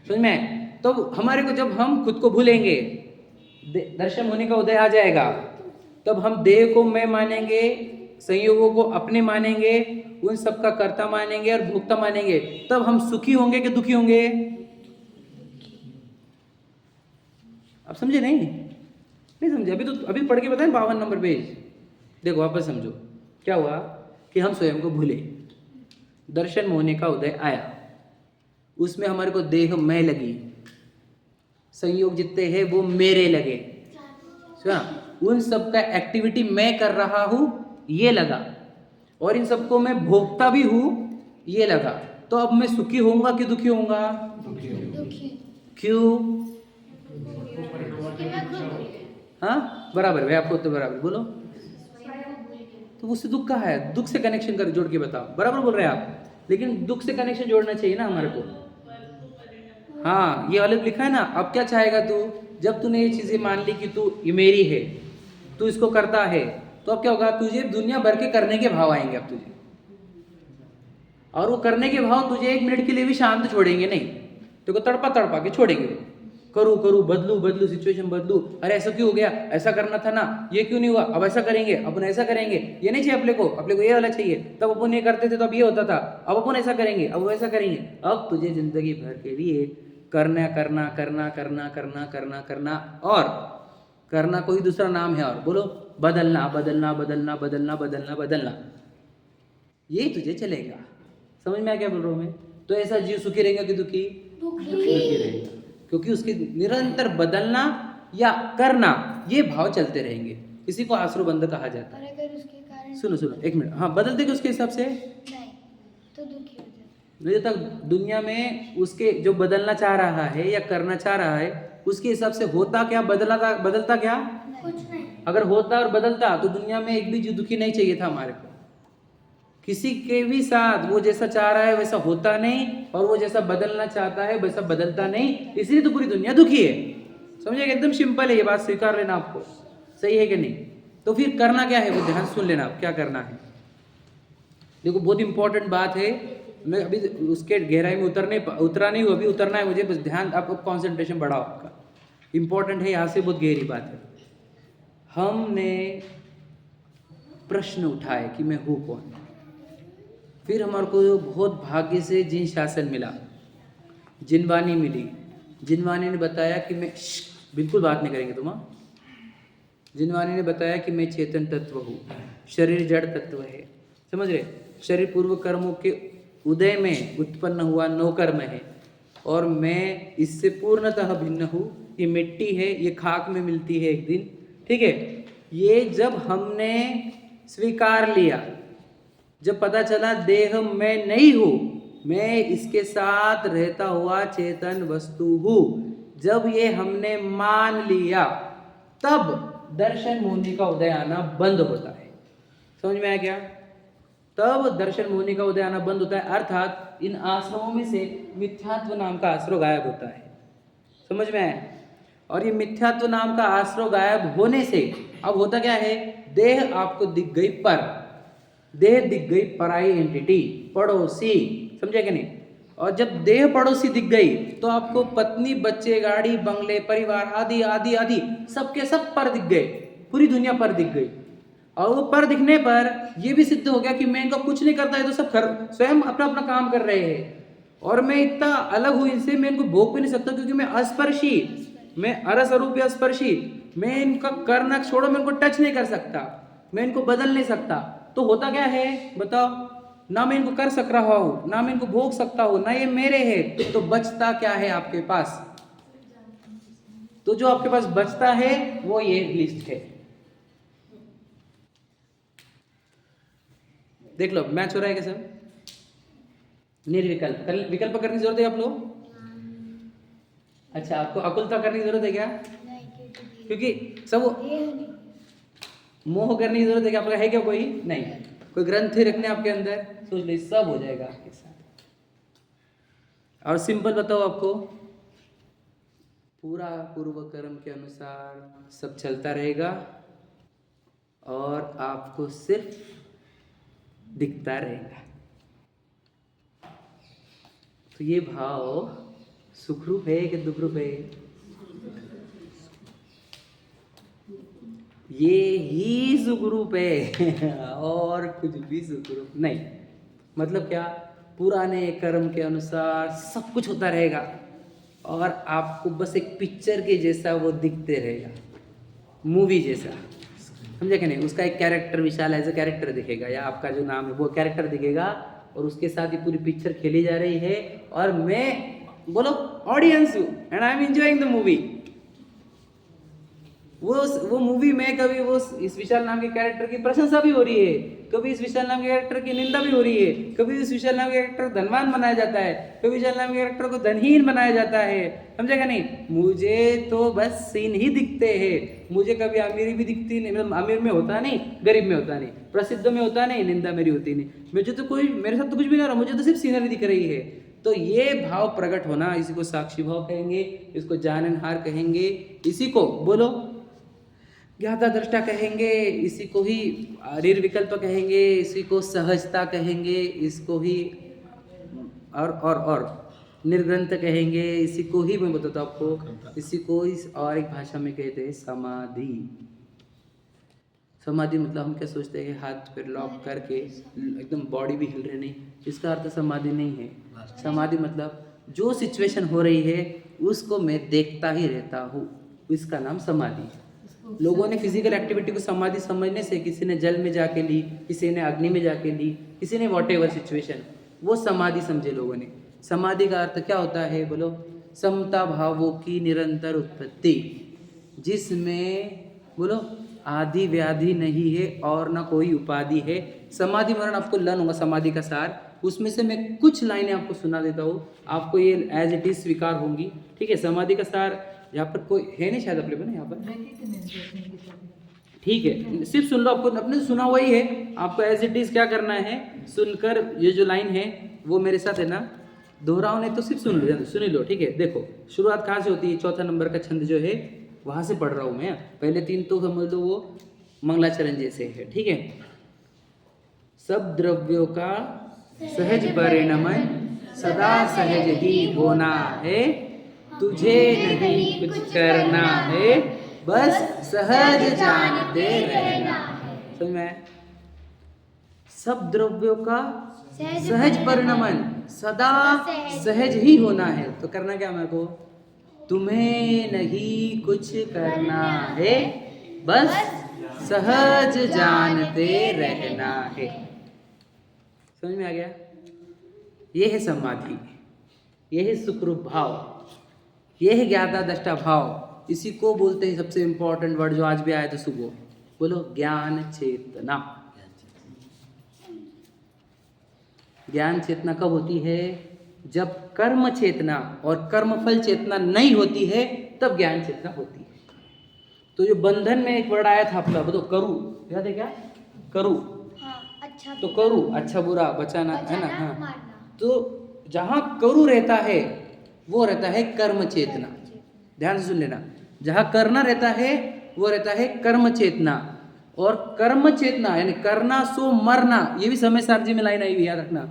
समझ में? तो हमारे को जब हम खुद को भूलेंगे, दर्शन मोहनी का उदय आ जाएगा, तब हम देह को मैं मानेंगे, संयोगों को अपने मानेंगे, उन सब का कर्ता मानेंगे और भोक्ता मानेंगे। तब हम सुखी होंगे कि दुखी होंगे? आप समझे नहीं समझे? अभी पढ़ के बताएं 52 नंबर पेज। देखो वापस समझो क्या हुआ कि हम स्वयं को भूले। दर्शन मोहने का उदय आया, उसमें हमारे को देह मैं लगी, संयोग जितने हैं वो मेरे लगे, सुना, उन सब का एक्टिविटी मैं कर रहा हूँ ये लगा, और इन सबको मैं भोगता भी हूँ ये लगा। तो अब मैं सुखी होऊंगा कि दुखी होऊंगा? दुखी। क्यों? क्योंकि मैं खुद हाँ बराबर है, आपको तो बराबर बोलो। तो उससे दुख का है, दुख से कनेक्शन कर जोड़ के बताओ, बराबर बोल रहे हैं आप, लेकिन दुख से कनेक्शन जोड़ना चाहिए ना हमारे को। हाँ ये अलग लिखा है ना। अब क्या चाहेगा तू, जब तूने ये चीजें मान ली कि तू ये मेरी है, तू इसको करता है, तो अब क्या होगा, तुझे दुनिया भर के करने के भाव आएंगे अब तुझे, और वो करने के भाव तुझे एक मिनट के लिए भी शांत छोड़ेंगे नहीं, तेरे को तड़पा तड़पा के छोड़ेंगे। करूँ करूँ, बदलू बदलू, सिचुएशन बदलू, अरे ऐसा क्यों हो गया, ऐसा करना था ना, ये क्यों नहीं हुआ, अब ऐसा करेंगे, अपन ऐसा करेंगे, ये नहीं चाहिए अपने को ये वाला चाहिए, तब अपन ये करते थे तो अब ये होता था, अब अपन ऐसा करेंगे, अब वैसा करेंगे। अब तुझे जिंदगी भर के लिए करना करना करना करना करना करना करना, और करना कोई दूसरा नाम है, और बोलो बदलना बदलना बदलना बदलना बदलना बदलना, ये तुझे चलेगा। समझ में आ क्या बोल रहा हूँ मैं? तो ऐसा जीव सुखी रहेगा कि दुखी? दुखी रहेगा, क्योंकि उसके निरंतर बदलना या करना ये भाव चलते रहेंगे। इसी को आश्रवबंध कहा जाता है। अगर उसके कारण सुनो सुनो एक मिनट, हाँ बदलते कि उसके हिसाब से नहीं तो दुखी हो जाता। जब तक दुनिया में उसके जो बदलना चाह रहा है या करना चाह रहा है उसके हिसाब से होता क्या, बदलता क्या? कुछ नहीं। अगर होता और बदलता तो दुनिया में एक भी जीव दुखी नहीं चाहिए था हमारे को। किसी के भी साथ वो जैसा चाह रहा है वैसा होता नहीं, और वो जैसा बदलना चाहता है वैसा बदलता नहीं, इसलिए तो पूरी दुनिया दुखी है। समझिएगा, एकदम सिंपल है, ये बात स्वीकार लेना आपको, सही है कि नहीं? तो फिर करना क्या है वो ध्यान सुन लेना, आप क्या करना है। देखो बहुत इंपॉर्टेंट बात है, मैं अभी उसके गहराई में उतरा नहीं हूँ, अभी उतरना है मुझे, बस ध्यान आपको कॉन्सेंट्रेशन बढ़ाओ आपका, इंपॉर्टेंट है, यहाँ से बहुत गहरी बात है। हमने प्रश्न उठाए कि मैं हूँ कौन, फिर हमारे को बहुत भाग्य से जिन शासन मिला, जिनवानी मिली, जिनवानी ने बताया कि मैं बिल्कुल बात नहीं करेंगे तुम, जिनवानी ने बताया कि मैं चेतन तत्व हूँ, शरीर जड़ तत्व है, समझ रहे? शरीर पूर्व कर्मों के उदय में उत्पन्न हुआ नौकर्म है, और मैं इससे पूर्णतः भिन्न हूँ। ये मिट्टी है, ये खाक में मिलती है एक दिन, ठीक है? ये जब हमने स्वीकार लिया, जब पता चला देह मैं नहीं हूँ, मैं इसके साथ रहता हुआ चेतन वस्तु हूँ, जब ये हमने मान लिया तब दर्शन मुनि का उदय आना बंद होता है। समझ में आया क्या? तब दर्शन मुनि का उदय आना बंद होता है, अर्थात इन आश्रमों में से मिथ्यात्व नाम का आश्रय गायब होता है। समझ में आया? और ये मिथ्यात्व नाम का आश्रय गायब होने से अब होता क्या है, देह आपको दिख गई पर, देह दिख गई पराई एंटिटी, पड़ोसी, समझे कि नहीं? और जब देह पड़ोसी दिख गई तो आपको पत्नी, बच्चे, गाड़ी, बंगले, परिवार आदि आदि आदि सबके सब पर दिख गए, पूरी दुनिया पर दिख गई। और वो पर दिखने पर ये भी सिद्ध हो गया कि मैं इनका कुछ नहीं करता है, तो सब स्वयं अपना अपना काम कर रहे हैं, और मैं इतना अलग हूँ इनसे, मैं इनको भोग भी नहीं सकता, क्योंकि मैं अस्पर्शी, मैं अरस्वरूपी अस्पर्शी, मैं इनका करना छोड़ो, मैं इनको टच नहीं कर सकता, मैं इनको बदल नहीं सकता। तो होता क्या है बताओ? ना मैं इनको कर सक रहा हूँ, ना मैं इनको भोग सकता हूँ, ना ये मेरे हैं, तो बचता क्या है आपके पास? तो जो आपके पास बचता है वो ये लिस्ट है। देख लो मैच हो रहा है क्या सब? निर्विकल्प, विकल्प करने की जरूरत है आप लोग? अच्छा, आपको अकुलता करने की जरूरत है क्या? नहीं, क्योंकि सब देह नहीं। मोह करने की जरूरत है क्या आपका? है क्या कोई? नहीं। कोई ग्रंथि रखने आपके अंदर, सोच लो सब हो जाएगा आपके साथ। और सिंपल बताओ आपको, पूरा पूर्व कर्म के अनुसार सब चलता रहेगा, और आपको सिर्फ दिखता रहेगा। तो ये भाव सुखरूप है कि दुखरूप है? ये ही सुखरूप है और कुछ भी सुखरूप नहीं। मतलब क्या? पुराने कर्म के अनुसार सब कुछ होता रहेगा, और आपको बस एक पिक्चर के जैसा वो दिखते रहेगा, मूवी जैसा, समझे कि नहीं? उसका एक character Vishal as a character दिखेगा, या आपका जो नाम है वो कैरेक्टर दिखेगा, और उसके साथ ही पूरी पिक्चर खेली जा रही है, और मैं बोलो ऑडियंस हूँ and I am enjoying the movie. वो मूवी में कभी वो इस विशाल नाम के कैरेक्टर की प्रशंसा भी हो रही है, कभी इस विशाल नाम के कैरेक्टर की निंदा भी हो रही है, कभी इस विशाल नाम के कैरेक्टर को धनवान बनाया जाता है, कभी विशाल नाम के कैरेक्टर को धनहीन बनाया जाता है। समझेगा नहीं? मुझे तो बस सीन ही दिखते हैं, मुझे कभी अमीरी भी दिखती नहीं, मतलब अमीर में होता नहीं, गरीब में होता नहीं, प्रसिद्ध में होता नहीं, निंदा मेरी होती नहीं, मुझे तो कोई, मेरे साथ तो कुछ भी नहीं हो रहा, मुझे तो सिर्फ सीनरी दिख रही है। तो ये भाव प्रकट होना, इसी को साक्षी भाव कहेंगे, इसको जाननहार कहेंगे, इसी को बोलो ज्ञाता दृष्टा कहेंगे, इसी को ही निर्विकल्प कहेंगे, इसी को सहजता कहेंगे, इसको ही और निर्ग्रंथ कहेंगे, इसी को ही मैं बताता हूँ आपको, इसी को इस और एक भाषा में कहते हैं समाधि। समाधि मतलब हम क्या सोचते हैं कि हाथ पैर लॉक करके एकदम बॉडी भी हिल रही नहीं, इसका अर्थ समाधि नहीं है। समाधि मतलब जो सिचुएशन हो रही है उसको मैं देखता ही रहता हूँ, इसका नाम समाधि है। लोगों ने फिजिकल एक्टिविटी को समाधि समझने से, किसी ने जल में जाके ली, किसी ने अग्नि में जाके ली, किसी ने वॉटेवर सिचुएशन, वो समाधि समझे लोगों ने। समाधि का अर्थ क्या होता है बोलो? समता भावों की निरंतर उत्पत्ति, जिसमें बोलो आदि व्याधि नहीं है और ना कोई उपाधि है। समाधि मरण आपको लर्न होगा, समाधि का सार, उसमें से मैं कुछ लाइनें आपको सुना देता हूँ, आपको ये एज इट इज स्वीकार होंगी, ठीक है? समाधि का सार यहाँ पर कोई है नहीं शायद अपने पर, यहाँ पर ठीक है, सिर्फ सुन लो, आपको अपने से सुना हुआ ही है, आपको एज इट इज क्या करना है, सुनकर ये जो लाइन है वो मेरे साथ है ना, दोहराओ नहीं तो सिर्फ सुन लो, सुन लो, ठीक है? देखो शुरुआत कहाँ से होती है, चौथा नंबर का छंद जो है वहाँ से पढ़ रहा हूँ मैं, पहले तीन तो समझ लो वो मंगलाचरण जैसे है, ठीक है? सब द्रव्यों का सहज परिणमन सदा सहज ही होना है, तुझे नहीं कुछ करना है, बस सहज जानते रहना है। समझ में आया? सब द्रव्यों का सहज परिणमन सदा सहज ही होना है, तो करना क्या मेरे को? तुम्हें नहीं कुछ करना है, बस सहज जानते रहना है। समझ में आ गया? ये है समाधि, ये है सुखरूप भाव, ये है ज्ञाता दृष्टा भाव। इसी को बोलते हैं सबसे इंपॉर्टेंट वर्ड जो आज भी आया था सुबह, बोलो ज्ञान चेतना। ज्ञान चेतना कब होती है? जब कर्म चेतना और कर्मफल चेतना नहीं होती है, तब ज्ञान चेतना होती है। तो जो बंधन में एक वर्ड आया था आपका, बताओ करू, याद है क्या? करू, अच्छा तो करू अच्छा बुरा बचाना है ना, हाँ। मारना। तो जहाँ करू रहता है वो रहता है कर्म चेतना, ध्यान से सुन लेना। जहाँ करना रहता है वो रहता है कर्म चेतना, और कर्म चेतना यानी करना सो मरना, ये भी समय सारजी में लाइन आई हुई, याद रखना।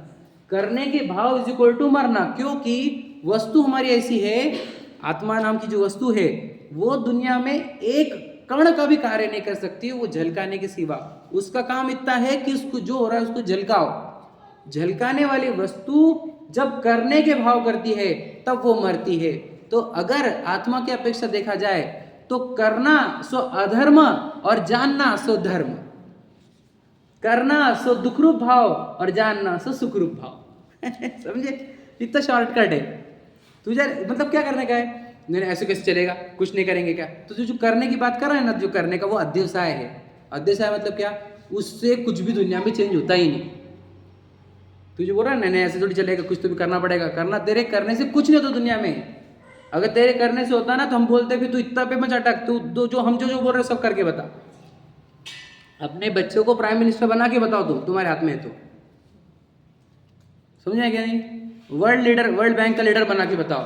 करने के भाव इज इक्वल टू मरना, क्योंकि वस्तु हमारी ऐसी है, आत्मा नाम की जो वस्तु है वो दुनिया में एक कण का भी कार्य नहीं कर सकती, वो झलकाने के सिवा। उसका काम इतना है कि उसको जो हो रहा है उसको झलकाओ। झलकाने वाली वस्तु जब करने के भाव करती है तब वो मरती है। तो अगर आत्मा की अपेक्षा देखा जाए तो करना सो अधर्म और जानना सो धर्म, करना सो दुखरूप भाव और जानना सो सुखरूप भाव। समझे? इतना शॉर्टकट है। तुझे मतलब क्या करने का है? नहीं ऐसे कैसे चलेगा, कुछ नहीं करेंगे क्या? तो जो करने की बात कर रहा है ना, जो करने का, वो अध्यवसाय है। अध्यवसाय मतलब क्या? उससे कुछ भी दुनिया में चेंज होता ही नहीं। तुझे बोल रहा है नहीं ऐसे थोड़ी चलेगा, कुछ तो भी करना पड़ेगा। करना, तेरे करने से कुछ नहीं होता दुनिया में। अगर तेरे करने से होता ना तो हम बोलते फिर तू इतना पे मत अटक, तू जो हम जो बोल रहे सब करके बता। अपने बच्चों को प्राइम मिनिस्टर बना के बताओ, तुम तुम्हारे हाथ में है तो। समझे क्या? नहीं वर्ल्ड लीडर, वर्ल्ड बैंक का लीडर बना के बताओ,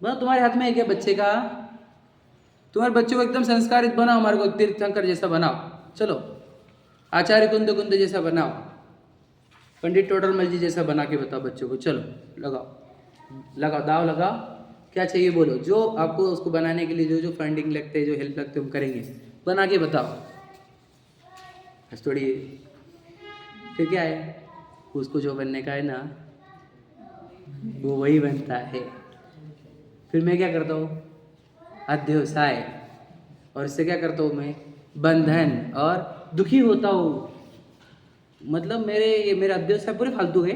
बताओ तुम्हारे हाथ में है क्या बच्चे का? तुम्हारे बच्चों को एकदम संस्कारित बनाओ, हमारे को तीर्थंकर जैसा बनाओ, चलो आचार्य कुंद कुंद जैसा बनाओ, पंडित टोडरमल जी जैसा बना के बताओ बच्चों को। चलो लगाओ दाव लगाओ, क्या चाहिए बोलो। जो आपको उसको बनाने के लिए जो जो फंडिंग लगते है, जो हेल्प लगते है, हम करेंगे। बना के बताओ। बस थोड़ी फिर क्या है, उसको जो बनने का है ना वो वही बनता है। फिर मैं क्या करता हूँ? अध्यवसाय। और इससे क्या करता हूँ मैं? बंधन और दुखी होता हूँ। मतलब मेरे अध्यवसाय पूरे फालतू है।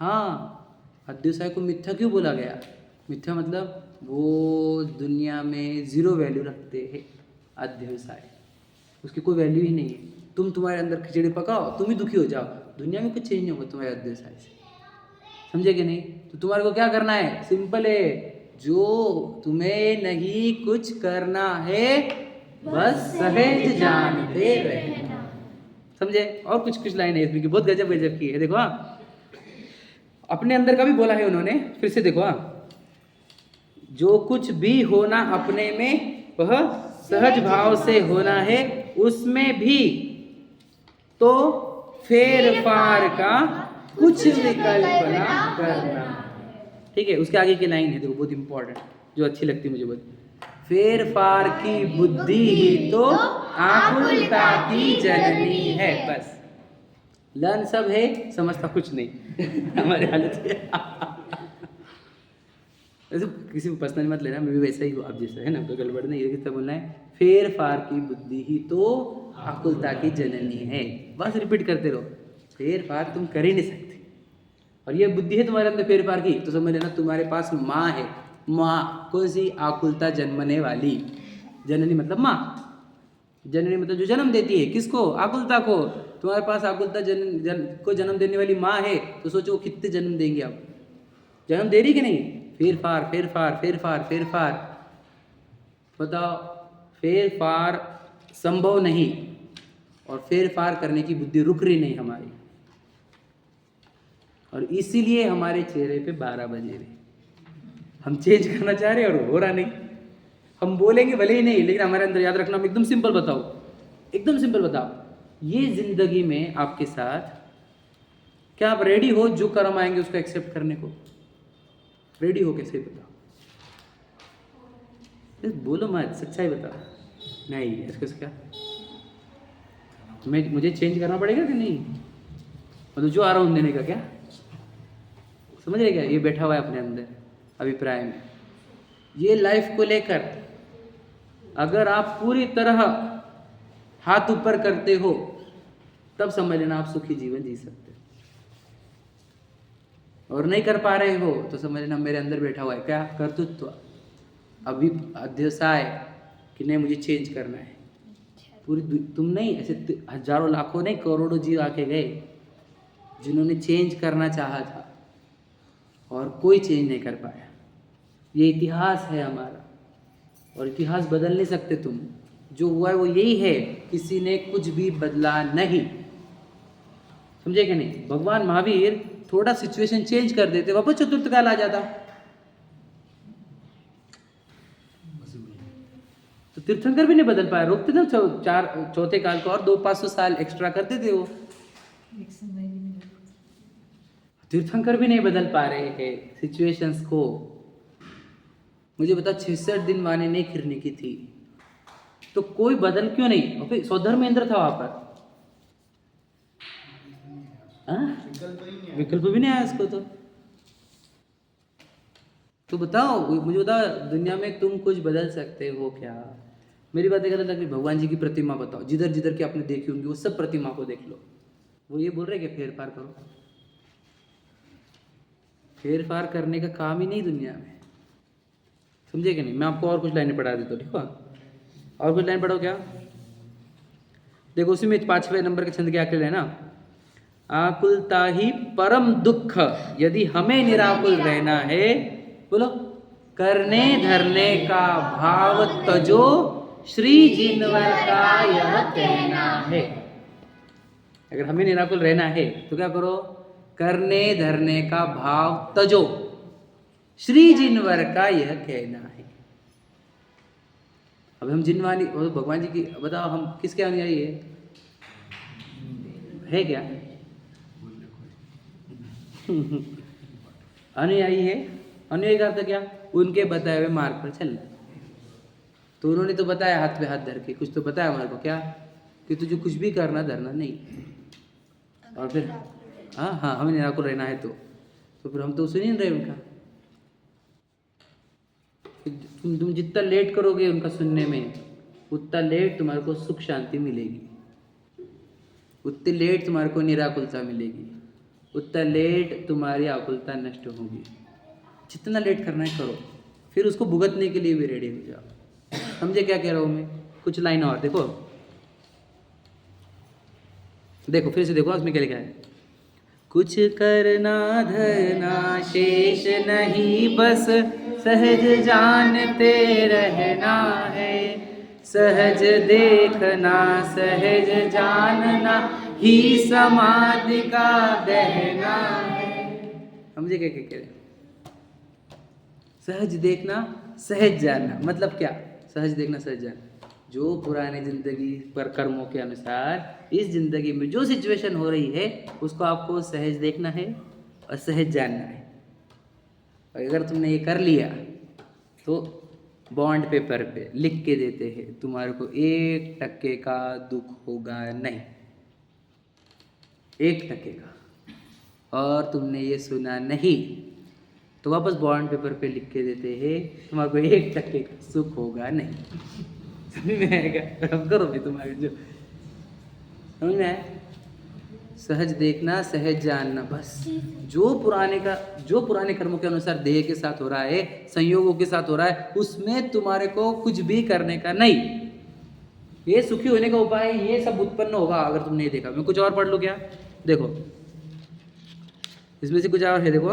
हाँ, अध्यवसाय को मिथ्या क्यों बोला गया? मिथ्या मतलब वो दुनिया में जीरो वैल्यू रखते हैं। अध्यवसाय उसकी कोई वैल्यू ही नहीं है। तुम्हारे अंदर खिचड़ी पकाओ, तुम ही दुखी हो जाओ, दुनिया में कुछ चेंज नहीं होगा तुम्हारे अध्यवसाय से। समझे कि नहीं? तो तुम्हारे को क्या करना है? सिंपल है, जो तुम्हें नहीं कुछ करना है बस सहज जानते रहना। समझे? और कुछ लाइन है इसमें की बहुत गजब गजब की है। देखो हाँ, अपने अंदर का भी बोला है उन्होंने, फिर से देखो हाँ, जो कुछ भी होना अपने में वह सहज भाव से होना है, उसमें भी तो फेर फार का कुछ विकल्प ना करना। ठीक है, उसके आगे की लाइन है देखो, बहुत इंपॉर्टेंट, जो अच्छी लगती है मुझे बहुत। फेर फार की बुद्धि ही तो आकुलता की जननी है। बस लर्न सब है, समझता कुछ नहीं। हमारे हालत ऐसे किसी को पर्सनल मत लेना, मैं भी वैसा ही हूँ आप जैसा, है ना, कोई गड़बड़ नहीं है। कितना बोलना है? फेर फार की बुद्धि ही तो आकुलता की जननी है। बस रिपीट करते रहो, फेर फार तुम कर ही नहीं सकते। और ये बुद्धि है तुम्हारे अंदर फेर फार की, तो समझ लेना तुम्हारे पास माँ है। माँ कौन सी? आकुलता जन्मने वाली। जननी मतलब माँ, जननी मतलब जो जन्म देती है, किसको? आकुलता को। तुम्हारे पास आकुलता को जन्म देने वाली माँ है, तो सोचो वो कितने जन्म देंगे आप? जन्म दे रही कि नहीं? फेर फार फेर फार फेर फार फेर फार। बताओ, फेर फार संभव नहीं, और फेर फार करने की बुद्धि रुक रही नहीं हमारी, और इसीलिए हमारे चेहरे पे 12 बजे रहे। हम चेंज करना चाह रहे हैं और हो रहा नहीं। हम बोलेंगे भले ही नहीं, लेकिन हमारे अंदर, याद रखना, हम एकदम सिंपल बताओ, एकदम सिंपल बताओ, ये जिंदगी में आपके साथ क्या आप रेडी हो जो कर्म आएंगे उसको एक्सेप्ट करने को? रेडी हो कैसे? बताओ, बोलो मत, सच्चाई बताओ। नहीं, इसको क्या मुझे चेंज करना पड़ेगा कि नहीं? मतलब जो आ रहा हूँ देने का क्या? समझ रहे क्या? ये बैठा हुआ है अपने अंदर अभिप्राय में। ये लाइफ को लेकर अगर आप पूरी तरह हाथ ऊपर करते हो, तब समझ लेना आप सुखी जीवन जी सकते हो। और नहीं कर पा रहे हो तो समझ लेना मेरे अंदर बैठा हुआ है क्या? कर्तृत्व, अभी अध्यवसाय कि नहीं मुझे चेंज करना है। पूरी तुम नहीं, ऐसे हजारों लाखों नहीं करोड़ों जीव आके गए जिन्होंने चेंज करना चाहा था और कोई चेंज नहीं कर पाया। ये इतिहास है हमारा, और इतिहास बदल नहीं सकते तुम। जो हुआ है वो यही है, किसी ने कुछ भी बदला नहीं। समझे कि नहीं? भगवान महावीर थोड़ा सिचुएशन चेंज कर देते, वापस चतुर्थ काल आ जाता। तो तीर्थंकर भी नहीं बदल पाया, रोकते थे चौथे काल को और 200-500 साल एक्स्ट्रा करते थे वो। एक समय भी नहीं बदला। तीर्थंकर भी नहीं बदल पा रहे हैं सिचुएशंस को। मुझे बता, 66 दिन माने नहीं खिरने की थी, तो कोई बदल क्यों नहीं? ओके, स्वधर्मेंद्र था वहां पर, विकल्प भी नहीं आया उसको। तो बताओ, मुझे बताओ, दुनिया में तुम कुछ बदल सकते हो क्या? मेरी बात कहता था कि भगवान जी की प्रतिमा बताओ, जिधर जिधर की आपने देखी होंगी वो सब प्रतिमा को देख लो। वो ये बोल रहे कि फेर फार करो। फेर फार करने का काम ही नहीं दुनिया में। समझे कि नहीं? मैं आपको और कुछ लाइनें पढ़ा देता हूँ, ठीक है? और कुछ लाइन पढ़ो क्या? देखो, उसी में 5वें नंबर के छंद के आखिर है ना, आकुलता ही परम दुख, यदि हमें निराकुल रहना है, बोलो, करने धरने का भाव तजो, श्री जिनवर का यह कहना है। अगर हमें निराकुल रहना है तो क्या करो? करने धरने का भाव तजो, श्री जिनवर का यह कहना है। अब हम जिनवानी भगवान जी की, बताओ हम किसके अनुयायी है क्या? अनुयायी है। अनुयायी का अर्थ क्या? उनके बताए हुए मार्ग पर चलना। तो उन्होंने तो बताया हाथ पे हाथ धर के, कुछ तो बताया हमारे को, क्या? कि तुझे कुछ भी करना धरना नहीं। और फिर हाँ, हमें निराकुल रहना है तो फिर हम तो सुन ही नहीं रहे उनका। तुम जितना लेट करोगे उनका सुनने में, उतना लेट तुम्हारे को सुख शांति मिलेगी, उतनी लेट तुम्हारे को निराकुलता मिलेगी, उतना लेट तुम्हारी आकुलता नष्ट होगी। जितना लेट करना है करो, फिर उसको भुगतने के लिए भी रेडी हो जाओ। समझे क्या कह रहा हूँ मैं? कुछ लाइन और देखो, देखो फिर से देखो उसमें क्या लिखा है। कुछ करना धरना शेष नहीं, बस सहज जानते रहना है, सहज देखना सहज जानना ही समाधि का गहना है। समझे क्या कह रहे? सहज देखना सहज जानना मतलब क्या? सहज देखना सहज जानना, जो पुराने जिंदगी पर कर्मों के अनुसार इस जिंदगी में जो सिचुएशन हो रही है उसको आपको सहज देखना है और सहज जानना है। और अगर तुमने ये कर लिया तो बॉन्ड पेपर पे लिख के देते हैं तुम्हारे को 1% का दुख होगा नहीं, 1% का। और तुमने ये सुना नहीं तो वापस बॉन्ड पेपर पे लिख के देते हैं तुम्हारे को 1% का सुख होगा नहीं। समझ में आएगा? अब करो भी तुम्हारे जो समझ में आए। सहज देखना सहज जानना, बस जो पुराने कर्मों के अनुसार देह के साथ हो रहा है, संयोगों के साथ हो रहा है, उसमें तुम्हारे को कुछ भी करने का नहीं। ये सुखी होने का उपाय ये सब उत्पन्न होगा अगर तुमने ये देखा। मैं कुछ और पढ़ लूँ क्या? देखो इसमें से कुछ और है, देखो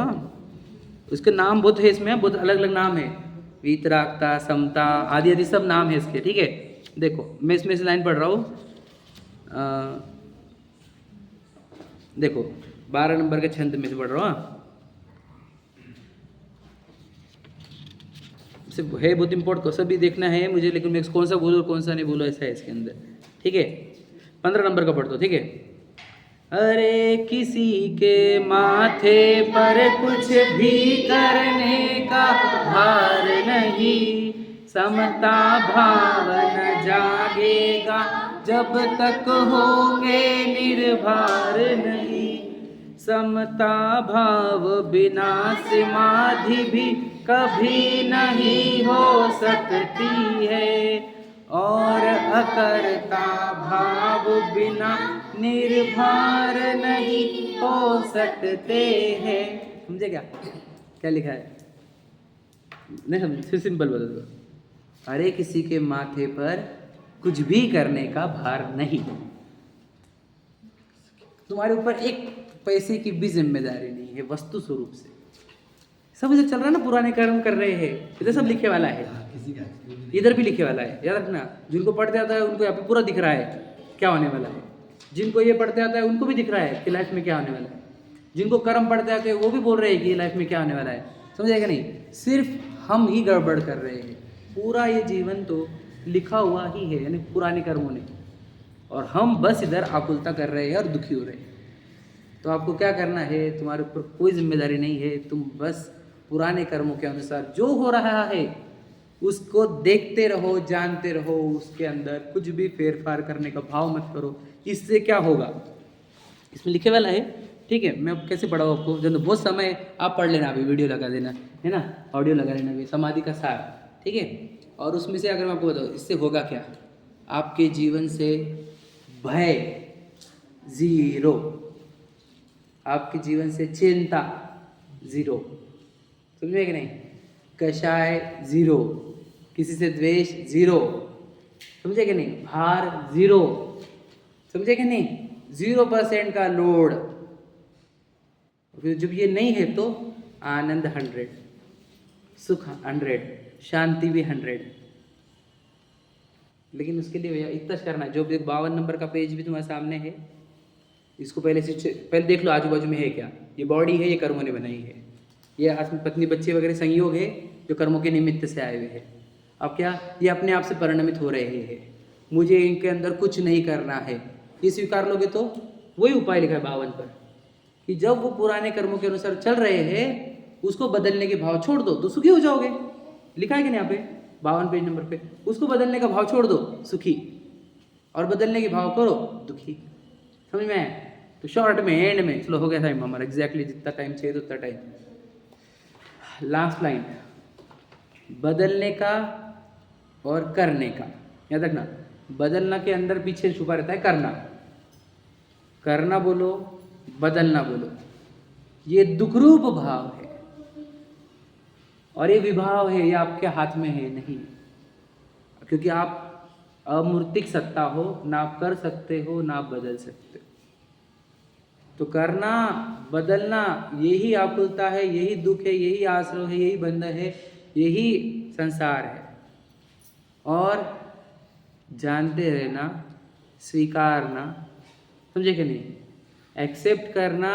उसके नाम बहुत है, इसमें बहुत अलग अलग नाम है, वीतरागता, समता आदि आदि सब नाम है इसके। ठीक है, देखो मैं इसमें से लाइन पढ़ रहा हूँ। देखो 12 नंबर के छंद में से पढ़ रहा हूँ। है बहुत इम्पोर्टेंट, सभी देखना है मुझे, लेकिन मैं कौन सा बोलूँ और कौन सा नहीं बोलूँ ऐसा है इसके अंदर। ठीक है, 15 नंबर का पढ़ दो। ठीक है। अरे किसी के माथे पर कुछ भी करने का भार नहीं, समता भाव न जागेगा जब तक होंगे निर्भर नहीं। समता भाव बिना समाधि भी कभी नहीं हो सकती है, और अकर्ता भाव बिना निर्भर नहीं हो सकते हैं। समझे क्या क्या लिखा है? नहीं समझे? फिर सिंपल बता दो। अरे किसी के माथे पर कुछ भी करने का भार नहीं, तुम्हारे ऊपर एक पैसे की भी जिम्मेदारी नहीं है वस्तु स्वरूप से। सब इधर चल रहा है ना, पुराने कर्म कर रहे हैं, इधर सब लिखे वाला है, इधर भी लिखे वाला है। याद रखना, जिनको पढ़ते आता है उनको यहाँ पे पूरा दिख रहा है क्या होने वाला है, जिनको ये पढ़ते आता है उनको भी दिख रहा है कि लाइफ में क्या होने वाला है, जिनको कर्म पढ़ते आते हैं वो भी बोल रहे हैं कि लाइफ में क्या होने वाला है। समझेगा नहीं? सिर्फ हम ही गड़बड़ कर रहे हैं। पूरा ये जीवन तो लिखा हुआ ही है, यानी पुराने कर्मों ने, और हम बस इधर आकुलता कर रहे हैं और दुखी हो रहे हैं। तो आपको क्या करना है? तुम्हारे ऊपर कोई जिम्मेदारी नहीं है, तुम बस पुराने कर्मों के अनुसार जो हो रहा है उसको देखते रहो, जानते रहो, उसके अंदर कुछ भी फेरफार करने का भाव मत करो। इससे क्या होगा इसमें लिखे वाला है। ठीक है, मैं अब कैसे पढ़ाऊँ आपको? जब बहुत समय आप पढ़ लेना, अभी वीडियो लगा देना है ना, ऑडियो लगा लेना अभी, समाधि का सार। ठीक है, और उसमें से अगर मैं आपको बताऊँ इससे होगा क्या, आपके जीवन से भय जीरो, आपके जीवन से चिंता जीरो, समझे कि नहीं? कषाय जीरो, किसी से द्वेष जीरो, समझे कि नहीं? भार जीरो, समझे कि नहीं? 0% का लोड। जब ये नहीं है तो आनंद 100, सुख 100, शांति भी 100। लेकिन उसके लिए भैया इतना करना है। जो 52 नंबर का पेज भी तुम्हारे सामने है, इसको पहले देख लो आजू बाजू में है क्या। ये बॉडी है, ये कर्मों ने बनाई है, ये पत्नी बच्चे वगैरह संयोग है जो कर्मों के निमित्त से आए हुए हैं। अब क्या ये अपने आप से परिणमित हो रहे हैं, मुझे इनके अंदर कुछ नहीं करना है, ये स्वीकार लोगे तो वही उपाय लिखा है 52 पर, कि जब वो पुराने कर्मों के अनुसार चल रहे हैं उसको बदलने के भाव छोड़ दो तो सुखी हो जाओगे। लिखा है कि नहीं यहाँ पे 52 पेज नंबर पे? उसको बदलने का भाव छोड़ दो सुखी, और बदलने के भाव करो दुखी। समझ में आया? तो शॉर्ट में एंड में चलो हो गया टाइम हमारा, एग्जैक्टली जितना टाइम चाहिए उतना टाइम। लास्ट लाइन, बदलने का और करने का याद रखना, बदलना के अंदर पीछे छुपा रहता है करना। करना बोलो, बदलना बोलो, ये दुखरूप भाव है और ये विभाव है, ये आपके हाथ में है नहीं, क्योंकि आप अमूर्तिक सत्ता हो, ना आप कर सकते हो ना आप बदल सकते हो। तो करना बदलना यही आकुलता है, यही दुख है, यही आश्रय है, यही बंधन है, यही संसार है। और जानते रहना, स्वीकारना, समझे कि नहीं, एक्सेप्ट करना,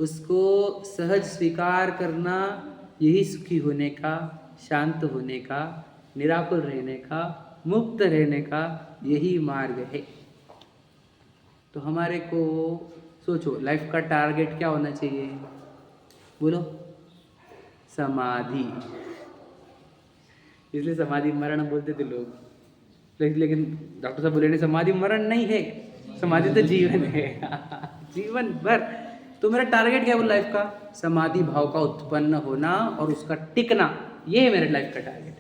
उसको सहज स्वीकार करना, यही सुखी होने का, शांत होने का, निराकुल रहने का, मुक्त रहने का यही मार्ग है। तो हमारे को सोचो लाइफ का टारगेट क्या होना चाहिए, बोलो, समाधि। इसलिए समाधि मरण बोलते थे लोग, लेकिन डॉक्टर साहब बोले नहीं, समाधि मरण नहीं है, समाधि तो जीवन है। जीवन भर। तो मेरा टारगेट क्या है वो लाइफ का, समाधि भाव का उत्पन्न होना और उसका टिकना, ये है मेरे लाइफ का टारगेट।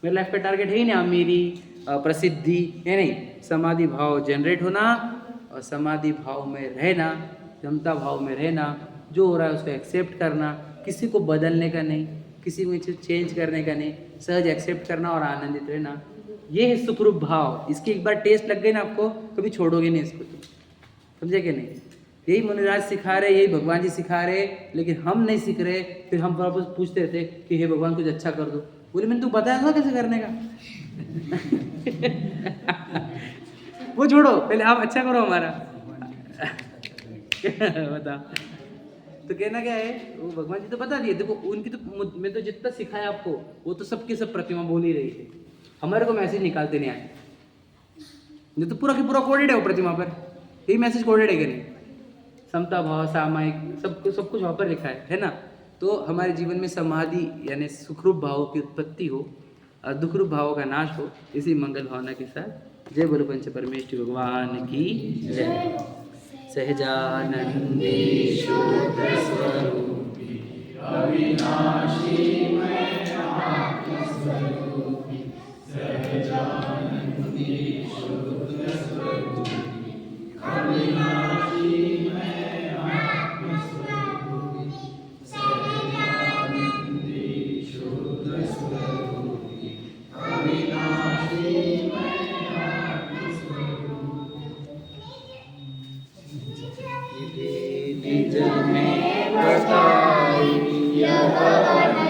मेरे लाइफ का टारगेट है ही नहीं अमीरी, प्रसिद्धि, है नहीं, समाधि भाव जनरेट होना और समाधि भाव में रहना, क्षमता भाव में रहना, जो हो रहा है उसको एक्सेप्ट करना, किसी को बदलने का नहीं, किसी में चीज़ चेंज करने का नहीं, सहज एक्सेप्ट करना और आनंदित रहना, ये है सुखरूप भाव। इसकी एक बार टेस्ट लग गई ना आपको, कभी छोड़ोगे नहीं इसको, समझे कि नहीं। यही मुनिराज सिखा रहे, यही भगवान जी सिखा रहे, लेकिन हम नहीं सीख रहे। फिर हम वापस पूछते थे कि हे भगवान कुछ अच्छा कर दो, बोले मैंने तू बताया था कैसे करने का। वो छोड़ो, पहले आप अच्छा करो हमारा। बता, तो कहना क्या है, वो भगवान जी तो बता दिए। देखो उनकी तो, मैं तो जितना सिखाया आपको वो तो सबकी सब प्रतिमा बोल ही रही है, हमारे को मैसेज निकालते नहीं आए। ये तो पूरा की पूरा कोडेड है वो प्रतिमा पर, यही मैसेज कोडेड है कि नहीं, समता भाव, सामायिक, सब कुछ वहाँ पर लिखा है ना। तो हमारे जीवन में समाधि यानी सुखरूप भावों की उत्पत्ति हो और दुखरूप भावों का नाश हो, इसी मंगल भावना के साथ जय बोलो पंच परमेश्वर भगवान की जय। सहजानंदेशो स्वरूपी अविनाशी निज में बताई यह